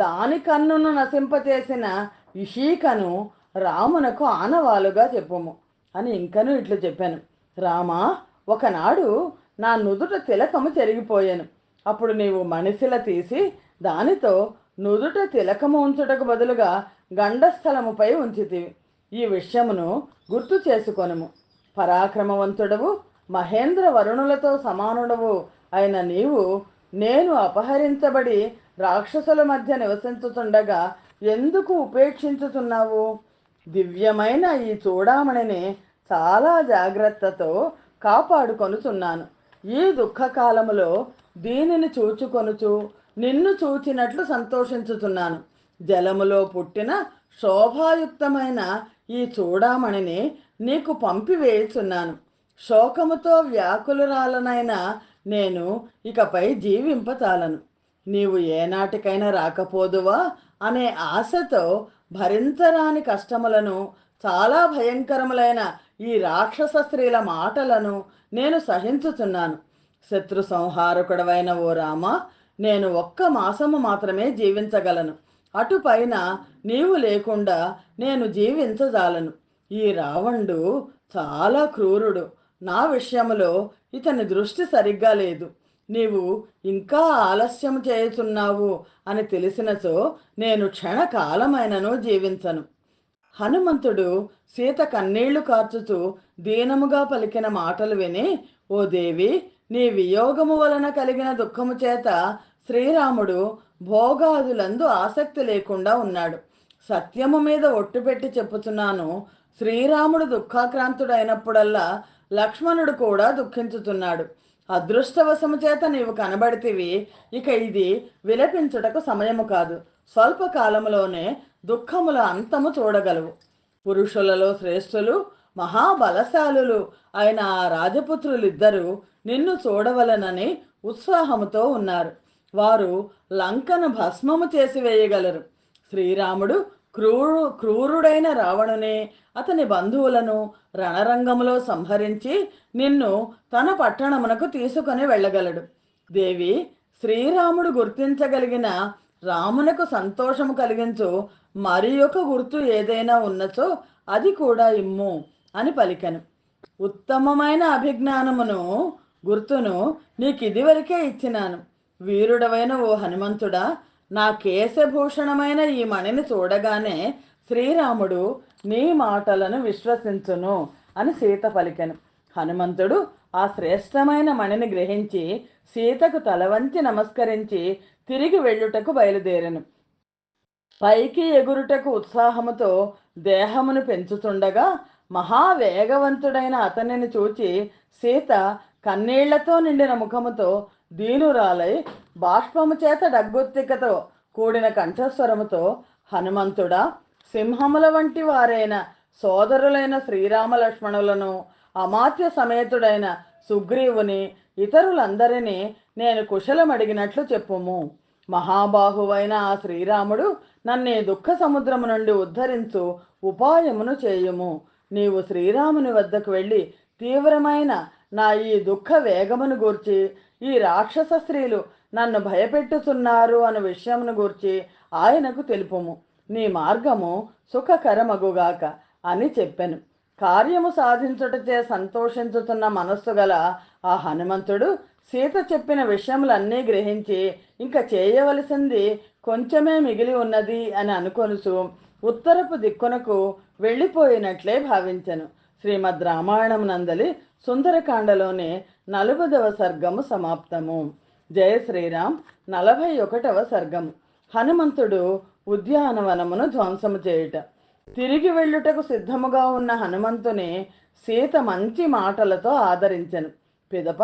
దాని కన్నును నశింపచేసిన ఇషీకను రామునకు ఆనవాలుగా చెప్పుము అని ఇంకనూ ఇట్లు చెప్పాను. రామా, ఒకనాడు నా నుదుట తిలకము చెరిగిపోయాను. అప్పుడు నీవు మణిశిల తీసి దానితో నుదుట తిలకము ఉంచుటకు బదులుగా గండస్థలముపై ఉంచితివి. ఈ విషయమును గుర్తు చేసుకొనుము. పరాక్రమవంతుడవు, మహేంద్ర వరుణులతో సమానుడవు అయిన నీవు నేను అపహరించబడి రాక్షసుల మధ్య నివసించుతుండగా ఎందుకు ఉపేక్షించుతున్నావు? దివ్యమైన ఈ చూడామణిని చాలా జాగ్రత్తతో కాపాడుకొనుచున్నాను. ఈ దుఃఖకాలములో దీనిని చూచుకొనుచు నిన్ను చూచినట్లు సంతోషించుతున్నాను. జలములో పుట్టిన శోభాయుక్తమైన ఈ చూడామణిని నీకు పంపివేయుచున్నాను. శోకముతో వ్యాకులురాలనైనా నేను ఇకపై జీవింపచాలను. నీవు ఏనాటికైనా రాకపోదువా అనే ఆశతో భరించరాని కష్టములను, చాలా భయంకరములైన ఈ రాక్షస స్త్రీల మాటలను నేను సహించుచున్నాను. శత్రు సంహారకుడవైన ఓ రామ, నేను 1 మాసము మాత్రమే జీవించగలను. అటుపైన నీవు లేకుండా నేను జీవించజాలను. ఈ రావణుడు చాలా క్రూరుడు. నా విషయములో ఇతని దృష్టి సరిగ్గా లేదు. నీవు ఇంకా ఆలస్యం చేయుచున్నావు అని తెలిసినచో నేను క్షణకాలమైనను జీవించను. హనుమంతుడు సీత కన్నీళ్లు కార్చుచూ దీనముగా పలికిన మాటలు విని, ఓ దేవి, నీ వియోగము వలన కలిగిన దుఃఖము చేత శ్రీరాముడు భోగాదులందు ఆసక్తి లేకుండా ఉన్నాడు. సత్యము మీద ఒట్టు పెట్టి చెప్పుచున్నాను, శ్రీరాముడు దుఃఖాక్రాంతుడైనప్పుడల్లా లక్ష్మణుడు కూడా దుఃఖించుతున్నాడు. అదృష్టవశము చేత నీవు కనబడితివి. ఇక ఇది విలపించుటకు సమయము కాదు. స్వల్పకాలములోనే దుఃఖముల అంతము చూడగలవు. పురుషులలో శ్రేష్ఠులు, మహాబలశాలులు అయిన ఆ రాజపుత్రులిద్దరూ నిన్ను చూడవలనని ఉత్సాహముతో ఉన్నారు. వారు లంకను భస్మము చేసి వేయగలరు. శ్రీరాముడు క్రూరుడైన రావణుని, అతని బంధువులను రణరంగములో సంహరించి నిన్ను తన పట్టణమునకు తీసుకొని వెళ్ళగలడు. దేవి, శ్రీరాముడు గుర్తించగలిగిన రామునకు సంతోషము కలిగించు మరి ఒక గుర్తు ఏదైనా ఉన్నచో అది కూడా ఇమ్ము అని పలికెను. ఉత్తమమైన అభిజ్ఞానమును గుర్తును నీకిదివరకే ఇచ్చినాను. వీరుడవైన ఓ హనుమంతుడా, నా కేశభూషణమైన ఈ మణిని చూడగానే శ్రీరాముడు నీ మాటలను విశ్వసించును అని సీత పలికెను. హనుమంతుడు ఆ శ్రేష్టమైన మణిని గ్రహించి సీతకు తల వంచి నమస్కరించి తిరిగి వెళ్ళుటకు బయలుదేరెను. పైకి ఎగురుటకు ఉత్సాహముతో దేహమును పెంచుతుండగా మహావేగవంతుడైన అతనిని చూచి సీత కన్నీళ్లతో నిండిన ముఖముతో దీనురాలై బాష్పము చేత డగ్గొత్తికతో కూడిన కంఠస్వరముతో, హనుమంతుడా, సింహముల వంటి వారైన సోదరులైన శ్రీరామ లక్ష్మణులను, అమాత్య సమేతుడైన సుగ్రీవుని, ఇతరులందరినీ నేను కుశలమడిగినట్లు చెప్పుము. మహాబాహువైన ఆ శ్రీరాముడు నన్ను దుఃఖ సముద్రము నుండి ఉద్ధరించు ఉపాయమును చేయుము. నీవు శ్రీరాముని వద్దకు వెళ్ళి తీవ్రమైన నా ఈ దుఃఖ వేగమును గూర్చి, ఈ రాక్షస స్త్రీలు నన్ను భయపెట్టుతున్నారు అను విషయమును గూర్చి ఆయనకు తెలుపుము. నీ మార్గము సుఖకరమగుగాక అని చెప్పెను. కార్యము సాధించుటచే సంతోషించుతున్న మనస్సు గల ఆ హనుమంతుడు సీత చెప్పిన విషయములన్నీ గ్రహించి ఇంక చేయవలసింది కొంచెమే మిగిలి ఉన్నది అని అనుకొనుచు ఉత్తరపు దిక్కునకు వెళ్ళిపోయినట్లే భావించెను. శ్రీమద్ రామాయణం నందలి సుందరకాండలోని 40వ సర్గము సమాప్తము. జయ శ్రీరామ్. 41వ సర్గము. హనుమంతుడు ఉద్యానవనమును ధ్వంసము చేయుట. తిరిగి వెళ్ళుటకు సిద్ధముగా ఉన్న హనుమంతుని సీత మంచి మాటలతో ఆదరించెను. పిదప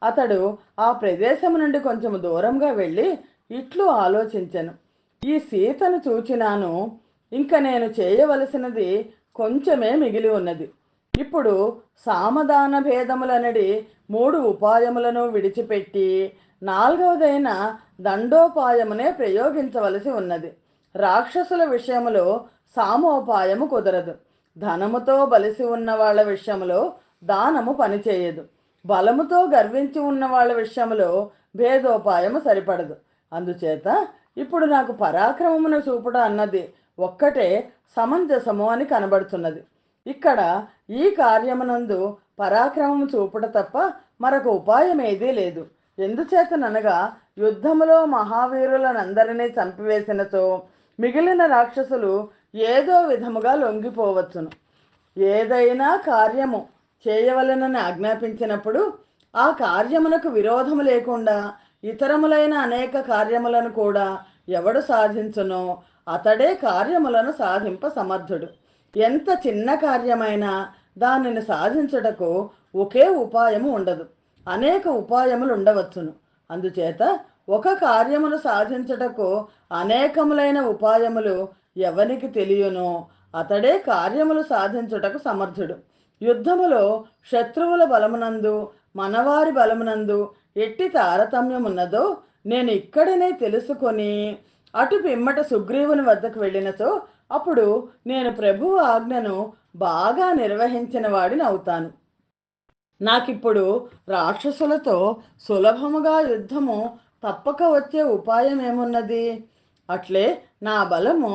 అతడు ఆ ప్రదేశము నుండి కొంచెము దూరంగా వెళ్ళి ఇట్లు ఆలోచించెను. ఈ సీతను చూచినాను, ఇంక నేను చేయవలసినది కొంచెమే మిగిలి ఉన్నది. ఇప్పుడు సామదాన భేదములనడి 3 ఉపాయములను విడిచిపెట్టి 4వదైన దండోపాయమునే ప్రయోగించవలసి ఉన్నది. రాక్షసుల విషయములో సామోపాయము కుదరదు. ధనముతో బలిసి ఉన్న వాళ్ళ విషయములో దానము పనిచేయదు. బలముతో గర్వించి ఉన్న వాళ్ళ విషయంలో భేదోపాయము సరిపడదు. అందుచేత ఇప్పుడు నాకు పరాక్రమమును చూపుట అన్నది ఒక్కటే సమంజసము అని కనబడుతున్నది. ఇక్కడ ఈ కార్యమునందు పరాక్రమము చూపుట తప్ప మరొక ఉపాయం ఏదీ లేదు. ఎందుచేతననగా యుద్ధములో మహావీరులనందరినీ చంపివేసినతో మిగిలిన రాక్షసులు ఏదో విధముగా లొంగిపోవచ్చును. ఏదైనా కార్యము చేయవలనని ఆజ్ఞాపించినప్పుడు ఆ కార్యమునకు విరోధము లేకుండా ఇతరములైన అనేక కార్యములను కూడా ఎవడు సాధించునో అతడే కార్యములను సాధింప సమర్థుడు. ఎంత చిన్న కార్యమైనా దానిని సాధించుటకు ఒకే ఉపాయము ఉండదు, అనేక ఉపాయములు ఉండవచ్చును. అందుచేత ఒక కార్యమును సాధించుటకు అనేకములైన ఉపాయములు ఎవనికి తెలియనో అతడే కార్యములు సాధించుటకు సమర్థుడు. యుద్ధములో శత్రువుల బలమునందు మనవారి బలమునందు ఎట్టి తారతమ్యమున్నదో నేను ఇక్కడనే తెలుసుకొని అటు పిమ్మట సుగ్రీవుని వద్దకు వెళ్ళినచో అప్పుడు నేను ప్రభువు ఆజ్ఞను బాగా నిర్వహించిన వాడిని అవుతాను. నాకిప్పుడు రాక్షసులతో సులభముగా యుద్ధము తప్పక వచ్చే ఉపాయం ఏమున్నది? అట్లే నా బలము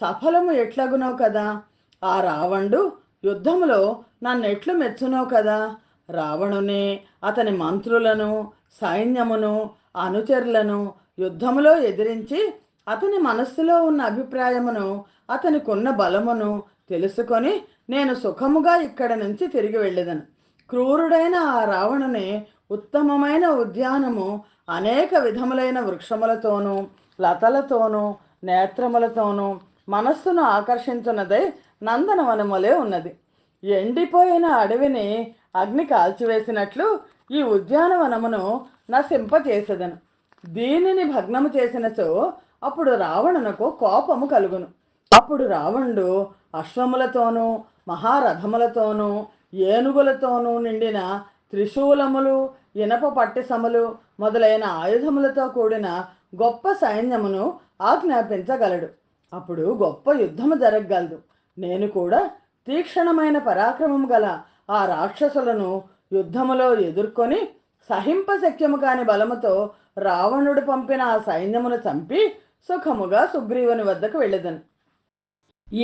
సఫలము ఎట్లగునో కదా. ఆ రావణుడు యుద్ధములో నన్నెట్లు మెచ్చునో కదా. రావణుని, అతని మంత్రులను, సైన్యమును, అనుచరులను యుద్ధములో ఎదిరించి అతని మనస్సులో ఉన్న అభిప్రాయమును, అతనికున్న బలమును తెలుసుకొని నేను సుఖముగా ఇక్కడి నుంచి తిరిగి వెళ్ళేదను. క్రూరుడైన ఆ రావణుని ఉత్తమమైన ఉద్యానము అనేక విధములైన వృక్షములతోనూ లతలతోనూ నేత్రములతోనూ మనస్సును ఆకర్షించున్నదై నందనవనములే ఉన్నది. ఎండిపోయిన అడవిని అగ్ని కాల్చివేసినట్లు ఈ ఉద్యానవనమును నశింపచేసెదను. దీనిని భగ్నము చేసినచో అప్పుడు రావణునకు కోపము కలుగును. అప్పుడు రావణుడు అశ్వములతోనూ మహారథములతోనూ ఏనుగులతోనూ నిండిన త్రిశూలములు, ఇనప పట్టిసములు మొదలైన ఆయుధములతో కూడిన గొప్ప సైన్యమును ఆజ్ఞాపించగలడు. అప్పుడు గొప్ప యుద్ధము జరగగలదు. నేను కూడా తీక్షణమైన పరాక్రమము గల ఆ రాక్షసులను యుద్ధములో ఎదుర్కొని సహింపశక్యము కాని బలముతో రావణుడు పంపిన ఆ సైన్యమును చంపి సుఖముగా సుగ్రీవుని వద్దకు వెళ్ళెదను.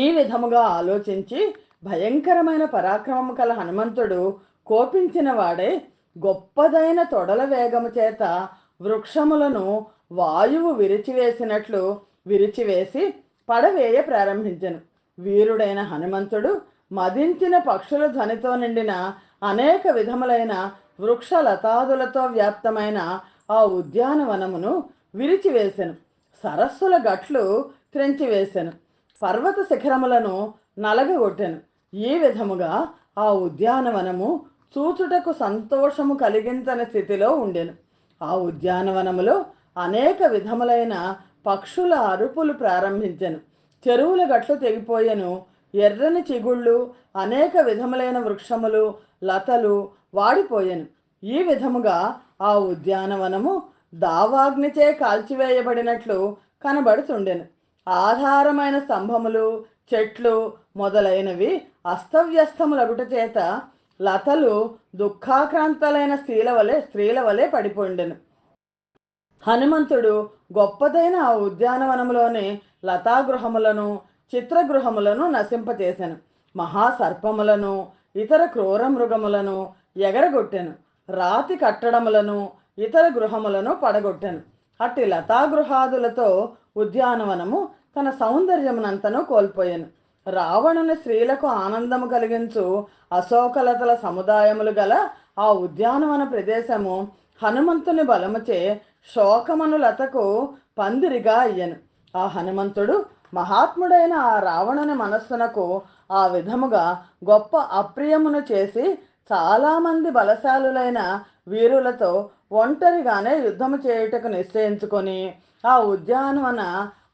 ఈ విధముగా ఆలోచించి భయంకరమైన పరాక్రమము కల హనుమంతుడు కోపించిన వాడే గొప్పదైన తొడల వేగము చేత వృక్షములను వాయువు విరిచివేసినట్లు విరిచివేసి పడవేయ ప్రారంభించెను. వీరుడైన హనుమంతుడు మదించిన పక్షుల ధ్వనితో నిండిన అనేక విధములైన వృక్ష లతాదులతో వ్యాప్తమైన ఆ ఉద్యానవనమును విరిచివేసెను. సరస్సుల గట్లు త్రెంచివేసెను. పర్వత శిఖరములను నలగగొట్టెను. ఈ విధముగా ఆ ఉద్యానవనము చూచుటకు సంతోషము కలిగించని స్థితిలో ఉండెను. ఆ ఉద్యానవనములో అనేక విధములైన పక్షుల అరుపులు ప్రారంభించెను. చెరువుల గట్లు తెగిపోయెను. ఎర్రని చిగుళ్ళు, అనేక విధములైన వృక్షములు, లతలు వాడిపోయెను. ఈ విధముగా ఆ ఉద్యానవనము దావాగ్నిచే కాల్చివేయబడినట్లు కనబడుతుండెను. ఆధారమైన స్తంభములు, చెట్లు మొదలైనవి అస్తవ్యస్తములగుట చేత లతలు దుఃఖాక్రాంతలైన స్త్రీల వలె పడిపోండెను. హనుమంతుడు గొప్పదైన ఆ ఉద్యానవనములోని లతాగృహములను, చిత్రగృహములను నశింపచేసెను. మహాసర్పములను, ఇతర క్రూర మృగములను ఎగరగొట్టెను. రాతి కట్టడములను, ఇతర గృహములను పడగొట్టెను. అట్టి లతాగృహాదులతో ఉద్యానవనము తన సౌందర్యమునంతను కోల్పోయెను. రావణుని స్త్రీలకు ఆనందము కలిగించు అశోకలతల సముదాయములు గల ఆ ఉద్యానవన ప్రదేశము హనుమంతుని బలముచే శోకమను లతకు పందిరిగా అయ్యెను. ఆ హనుమంతుడు మహాత్ముడైన ఆ రావణుని మనస్సునకు ఆ విధముగా గొప్ప అప్రియమును చేసి చాలామంది బలశాలులైన వీరులతో ఒంటరిగానే యుద్ధము చేయుటకు నిశ్చయించుకొని ఆ ఉద్యానవన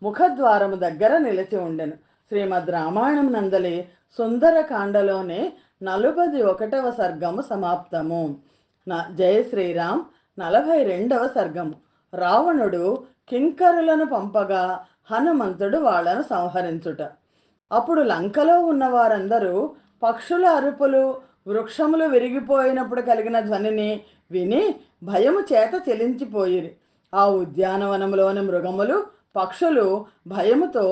ముఖద్వారము దగ్గర నిలిచి ఉండెను. శ్రీమద్ రామాయణం నందలి సుందరకాండలోని 41వ సర్గము సమాప్తము. జయ శ్రీరామ్. 42వ సర్గము. రావణుడు కింకరులను పంపగా హనుమంతుడు వాళ్లను సంహరించుట. అప్పుడు లంకలో ఉన్న వారందరూ పక్షుల అరుపులు, వృక్షములు విరిగిపోయినప్పుడు కలిగిన ధ్వనిని విని భయము చేత చెలించిపోయిరి. ఆ ఉద్యానవనములోని మృగములు, పక్షులు భయముతో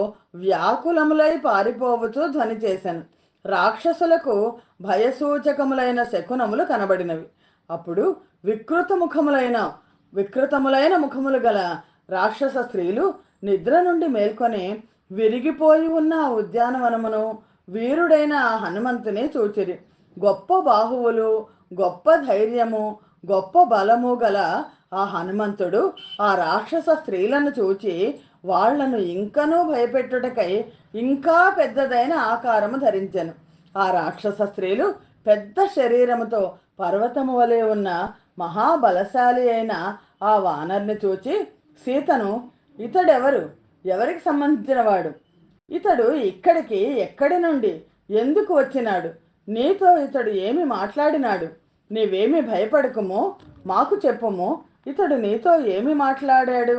వ్యాకులములై పారిపోవచ్చు ధ్వని చేశాను. రాక్షసులకు భయసూచకములైన శకునములు కనబడినవి. అప్పుడు వికృతములైన ముఖములు గల రాక్షస స్త్రీలు నిద్ర నుండి మేల్కొని విరిగిపోయి ఉన్న ఆ ఉద్యానవనమును, వీరుడైన ఆ హనుమంతుని చూచిరి. గొప్ప బాహువులు, గొప్ప ధైర్యము, గొప్ప బలము గల ఆ హనుమంతుడు ఆ రాక్షస స్త్రీలను చూచి వాళ్లను ఇంకనూ భయపెట్టుటకై ఇంకా పెద్దదైన ఆకారము ధరించెను. ఆ రాక్షస స్త్రీలు పెద్ద శరీరముతో పర్వతము వలె ఉన్న మహాబలశాలి అయిన ఆ వానర్ని చూచి సీతను, ఇతడెవరు? ఎవరికి సంబంధించినవాడు? ఇతడు ఇక్కడికి ఎక్కడి నుండి ఎందుకు వచ్చినాడు? నీతో ఇతడు ఏమి మాట్లాడినాడు? నీవేమి భయపడకుము, మాకు చెప్పుము. ఇతడు నీతో ఏమి మాట్లాడాడు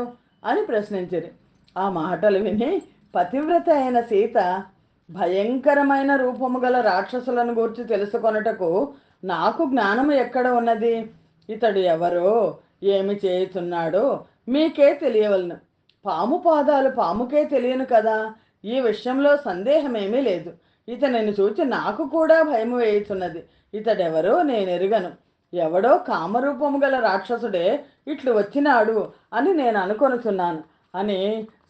అని ప్రశ్నించిరి. ఆ మాటలు విని పతివ్రత అయిన సీత, భయంకరమైన రూపము గల రాక్షసులను గూర్చి తెలుసుకొనుటకు నాకు జ్ఞానము ఎక్కడ ఉన్నది? ఇతడు ఎవరో, ఏమి చేయుచున్నాడో మీకే తెలియవలను. పాము పాదాలు పాముకే తెలియను కదా. ఈ విషయంలో సందేహమేమీ లేదు. ఇతనిని చూచి నాకు కూడా భయము వేయుచున్నది. ఇతడెవరో నేనెరుగను. ఎవడో కామరూపము గల రాక్షసుడే ఇట్లు వచ్చినాడు అని నేను అనుకొనుచున్నాను అని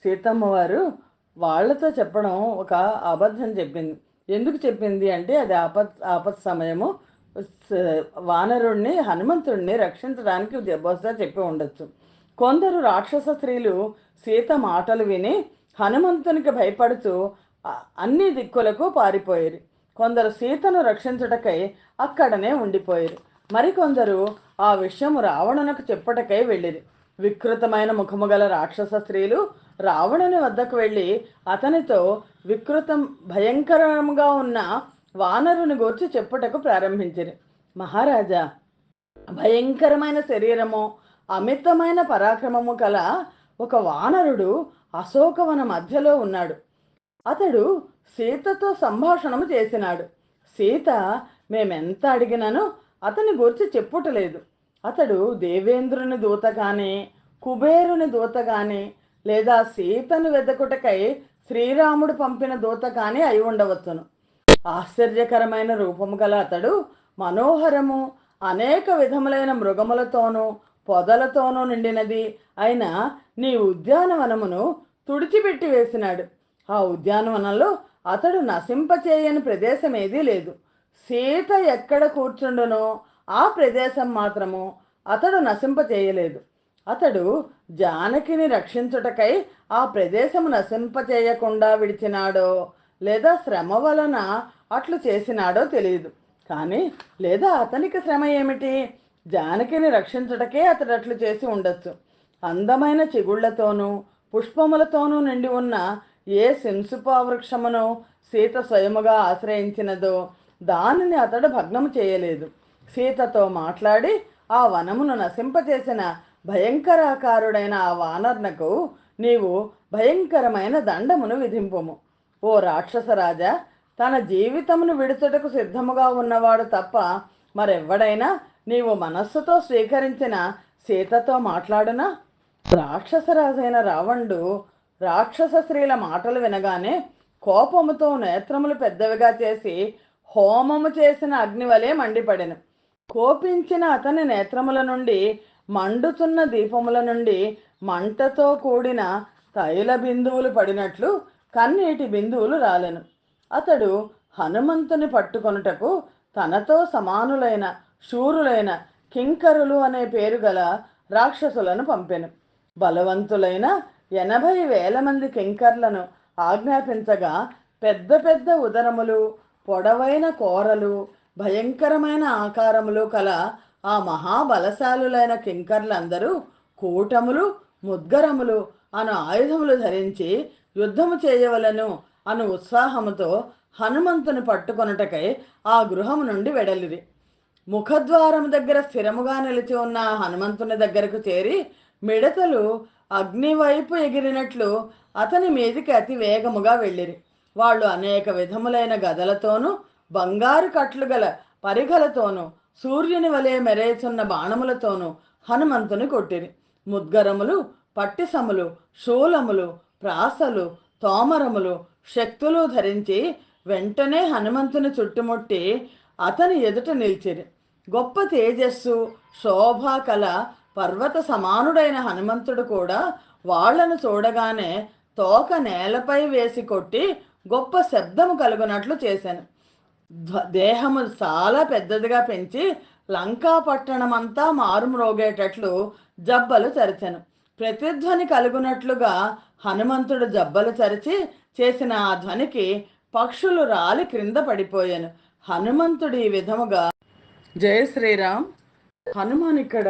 సీతమ్మ వారు వాళ్లతో చెప్పడం ఒక అబద్ధం చెప్పింది. ఎందుకు చెప్పింది అంటే అది ఆపత్ సమయము. వానరుణ్ణి, హనుమంతుడిని రక్షించడానికి బహుశా చెప్పి ఉండొచ్చు. కొందరు రాక్షస స్త్రీలు సీత మాటలు విని హనుమంతునికి భయపడుతూ అన్ని దిక్కులకు పారిపోయారు. కొందరు సీతను రక్షించుటకై అక్కడనే ఉండిపోయారు. మరికొందరు ఆ విషయము రావణునకు చెప్పుటకై వెళ్ళిరి. వికృతమైన ముఖము గల రాక్షస స్త్రీలు రావణుని వద్దకు వెళ్ళి అతనితో భయంకరంగా ఉన్న వానరుని గూర్చి చెప్పుటకు ప్రారంభించిరి. మహారాజా, భయంకరమైన శరీరము, అమితమైన పరాక్రమము కల ఒక వానరుడు అశోకవన మధ్యలో ఉన్నాడు. అతడు సీతతో సంభాషణము చేసినాడు. సీత మేమెంత అడిగినను అతని గురించి చెప్పుటలేదు. అతడు దేవేంద్రుని దూత కానీ, కుబేరుని దూత కానీ, లేదా సీతను వెదకుటకై శ్రీరాముడు పంపిన దూత కానీ అయి ఉండవచ్చును. ఆశ్చర్యకరమైన రూపము గల అతడు మనోహరము, అనేక విధములైన మృగములతోనూ పొదలతోనూ నిండినది అయిన నీ ఉద్యానవనమును తుడిచిపెట్టి వేసినాడు. ఆ ఉద్యానవనంలో అతడు నశింపచేయని ప్రదేశం ఏదీ లేదు. సీత ఎక్కడ కూర్చుండునో ఆ ప్రదేశం మాత్రము అతడు నశింపచేయలేదు. అతడు జానకిని రక్షించుటకై ఆ ప్రదేశము నశింపచేయకుండా విడిచినాడో లేదా శ్రమ వలన అట్లు చేసినాడో తెలియదు. కానీ లేదా అతనికి శ్రమ ఏమిటి? జానకిని రక్షించుటకే అతడు అట్లు చేసి ఉండొచ్చు. అందమైన చిగుళ్లతోనూ పుష్పములతోనూ నిండి ఉన్న ఏ సింసుపా వృక్షమును సీత స్వయముగా ఆశ్రయించినదో దానిని అతడు భగ్నము చేయలేదు. సీతతో మాట్లాడి ఆ వనమును నశింపచేసిన భయంకరాకారుడైన ఆ వానర్నకు నీవు భయంకరమైన దండమును విధింపుము. ఓ రాక్షసరాజా, తన జీవితమును విడుచుటకు సిద్ధముగా ఉన్నవాడు తప్ప మరెవ్వడైనా నీవు మనస్సుతో స్వీకరించిన సీతతో మాట్లాడునా? రాక్షసరాజైన రావణుడు రాక్షస స్త్రీల మాటలు వినగానే కోపముతో నేత్రములు పెద్దవిగా చేసి హోమము చేసిన అగ్నివలే మండిపడెను. కోపించిన అతని నేత్రముల నుండి, మండుతున్న దీపముల నుండి మంటతో కూడిన తైల బిందువులు పడినట్లు కన్నీటి బిందువులు రాలెను. అతడు హనుమంతుని పట్టుకొనుటకు తనతో సమానులైన శూరులైన కింకరులు అనే పేరు గల రాక్షసులను పంపెను. బలవంతులైన 80,000 మంది కింకర్లను ఆజ్ఞాపించగా పెద్ద పెద్ద ఉదరములు, పొడవైన కోరలు, భయంకరమైన ఆకారములు కల ఆ మహాబలశాలులైన కింకర్లందరూ కూటములు, ముద్గరములు అను ఆయుధములు ధరించి యుద్ధము చేయవలను అను ఉత్సాహముతో హనుమంతుని పట్టుకొనుటకై ఆ గృహము నుండి వెడలిరి. ముఖద్వారం దగ్గర స్థిరముగా నిలిచి ఉన్న హనుమంతుని దగ్గరకు చేరి మిడతలు అగ్నివైపు ఎగిరినట్లు అతని మీదికి అతి వేగముగా వెళ్ళిరి. వాళ్ళు అనేక విధములైన గదలతోనూ బంగారు కట్లు గల పరిఘలతోనూ సూర్యుని వలె మెరేచున్న బాణములతోనూ హనుమంతుని కొట్టిరి. ముద్గరములు, పట్టిసములు, శూలములు, ప్రాసలు, తోమరములు, శక్తులు ధరించి వెంటనే హనుమంతుని చుట్టుముట్టి అతని ఎదుట నిలిచిరి. గొప్ప తేజస్సు, శోభ కల పర్వత సమానుడైన హనుమంతుడు కూడా వాళ్లను చూడగానే తోక నేలపై వేసి కొట్టి గొప్ప శబ్దము కలుగునట్లు చేశాను. దేహము చాలా పెద్దదిగా పెంచి లంకా పట్టణమంతా మారుమ్రోగేటట్లు జబ్బలు చరిచెను. ప్రతిధ్వని కలుగునట్లుగా హనుమంతుడు జబ్బలు చరిచి చేసిన ఆ ధ్వనికి పక్షులు రాలి క్రింద పడిపోయాను. హనుమంతుడు ఈ విధముగా జయ శ్రీరామ్. హనుమాన్ ఇక్కడ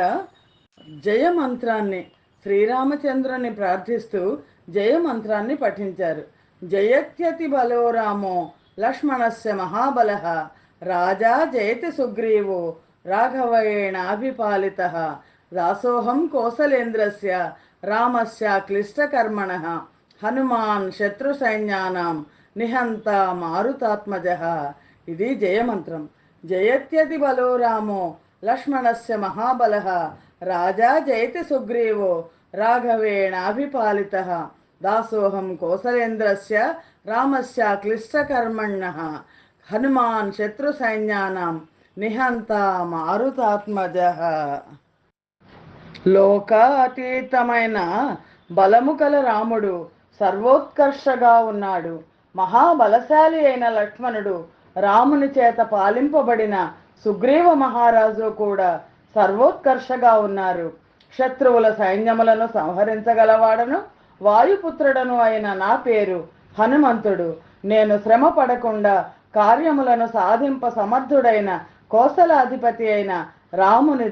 జయమంత్రాన్ని శ్రీరామచంద్రుని ప్రార్థిస్తూ జయమంత్రాన్ని పఠించారు. జయత్యతి బలో రామో లక్ష్మణస్య మహాబలః రాజా జయతి సుగ్రీవో రాఘవేణాభిపాలితః దాసోహం కోసలేంద్రస్య రామస్య క్లిష్టకర్మణః హనుమాన్ శత్రు సైన్యానాం నిహంత మారుతాత్మజః. ఇది జయమంత్రం. జయత్యతి బలో రామో లక్ష్మణస్య మహాబలః రాజా జయతి సుగ్రీవో రాఘవేణాభిపాలితః దాసోహం కోసలేంద్రస్య రామస్య క్లిష్టకర్మణః హనుమాన్ శత్రు సైన్యానాం నిహంత మారుతాత్మజః. లోకాతీతమైన బలము కల రాముడు సర్వోత్కర్షగా ఉన్నాడు. మహాబలశాలి అయిన లక్ష్మణుడు, రాముని చేత పాలింపబడిన సుగ్రీవ మహారాజు కూడా సర్వోత్కర్షగా ఉన్నారు. శత్రువుల సైన్యములను సంహరించగలవాడను వాయుపుత్రుడను అయిన నా పేరు హనుమంతుడు. నేను శ్రమ పడకుండా కార్యములను సాధింప సమర్థుడైన కోసలాధిపతి అయిన రాముని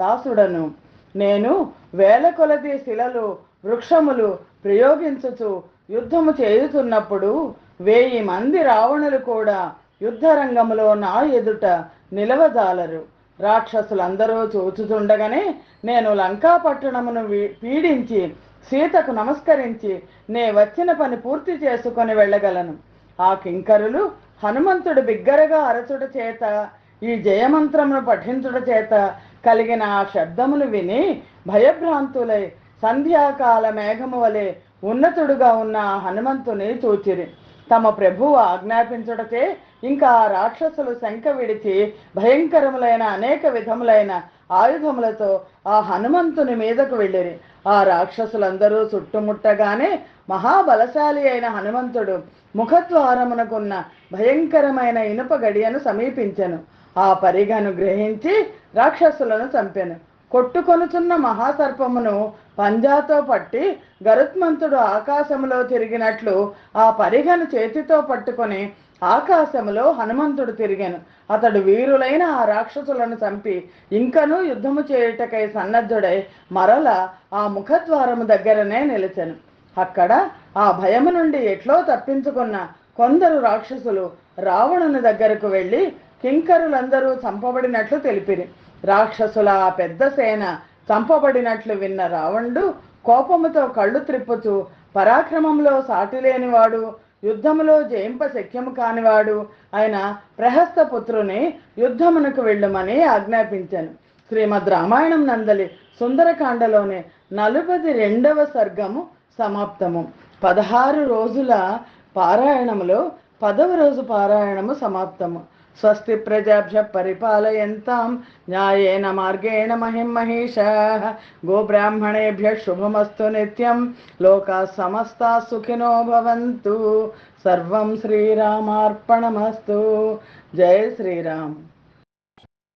దాసుడను. నేను వేల కొలది శిలలు, వృక్షములు ప్రయోగించుచు యుద్ధము చేయుతున్నప్పుడు 1000 మంది రావణులు కూడా యుద్ధరంగములో నా ఎదుట నిలవజాలరు. రాక్షసులందరూ చూచుచుండగానే నేను లంకా పట్టణమును పీడించి సీతకు నమస్కరించి నే వచ్చిన పని పూర్తి చేసుకొని వెళ్ళగలను. ఆ కింకరులు హనుమంతుడు బిగ్గరగా అరచుట చేత ఈ జయమంత్రమును పఠించుట చేత కలిగిన ఆ శబ్దములు విని భయభ్రాంతులై సంధ్యాకాల మేఘము వలె ఉన్నతుడుగా ఉన్న హనుమంతుని చూచిరి. తమ ప్రభువు ఆజ్ఞాపించుటచే ఇంకా రాక్షసులు శంఖ విడిచి భయంకరములైన అనేక విధములైన ఆయుధములతో ఆ హనుమంతుని మీదకు వెళ్ళిరి. ఆ రాక్షసులందరూ చుట్టుముట్టగానే మహాబలశాలి అయిన హనుమంతుడు ముఖద్వారమునకున్న భయంకరమైన ఇనుప గడియను సమీపించెను. ఆ పరిగను గ్రహించి రాక్షసులను చంపెను. కొట్టుకొనుచున్న మహాసర్పమును పంజాతో పట్టి గరుత్మంతుడు ఆకాశములో తిరిగినట్లు ఆ పరిగను చేతితో పట్టుకొని ఆకాశములో హనుమంతుడు తిరిగాను. అతడు వీరులైన ఆ రాక్షసులను చంపి ఇంకనూ యుద్ధము చేయుటకై సన్నద్ధుడై మరల ఆ ముఖద్వారము దగ్గరనే నిలిచెను. అక్కడ ఆ భయము నుండి ఎట్లో తప్పించుకున్న కొందరు రాక్షసులు రావణుని దగ్గరకు వెళ్ళి కింకరులందరూ చంపబడినట్లు తెలిపిరి. రాక్షసుల ఆ పెద్ద సేన చంపబడినట్లు విన్న రావణుడు కోపముతో కళ్ళు త్రిప్పుచూ పరాక్రమంలో సాటిలేనివాడు, యుద్ధములో జయింప శక్యము కానివాడు ఆయన ప్రహస్తపుత్రుని యుద్ధమునకు వెళ్ళమని ఆజ్ఞాపించాను. శ్రీమద్ రామాయణం నందలి సుందరకాండలోని 42వ సర్గము సమాప్తము. 16 రోజుల పారాయణములో 10వ రోజు పారాయణము సమాప్తము. స్వస్తి ప్రజాభ్య పరిపాలయంతాం న్యాయేన మార్గేణ మహిం మహిషాః గోబ్రాహ్మణేభ్య శుభమస్తు నిత్యం లోకాః సమస్తాః సుఖినో భవంతు. సర్వం శ్రీరామార్పణమస్తు. జై శ్రీరామ్.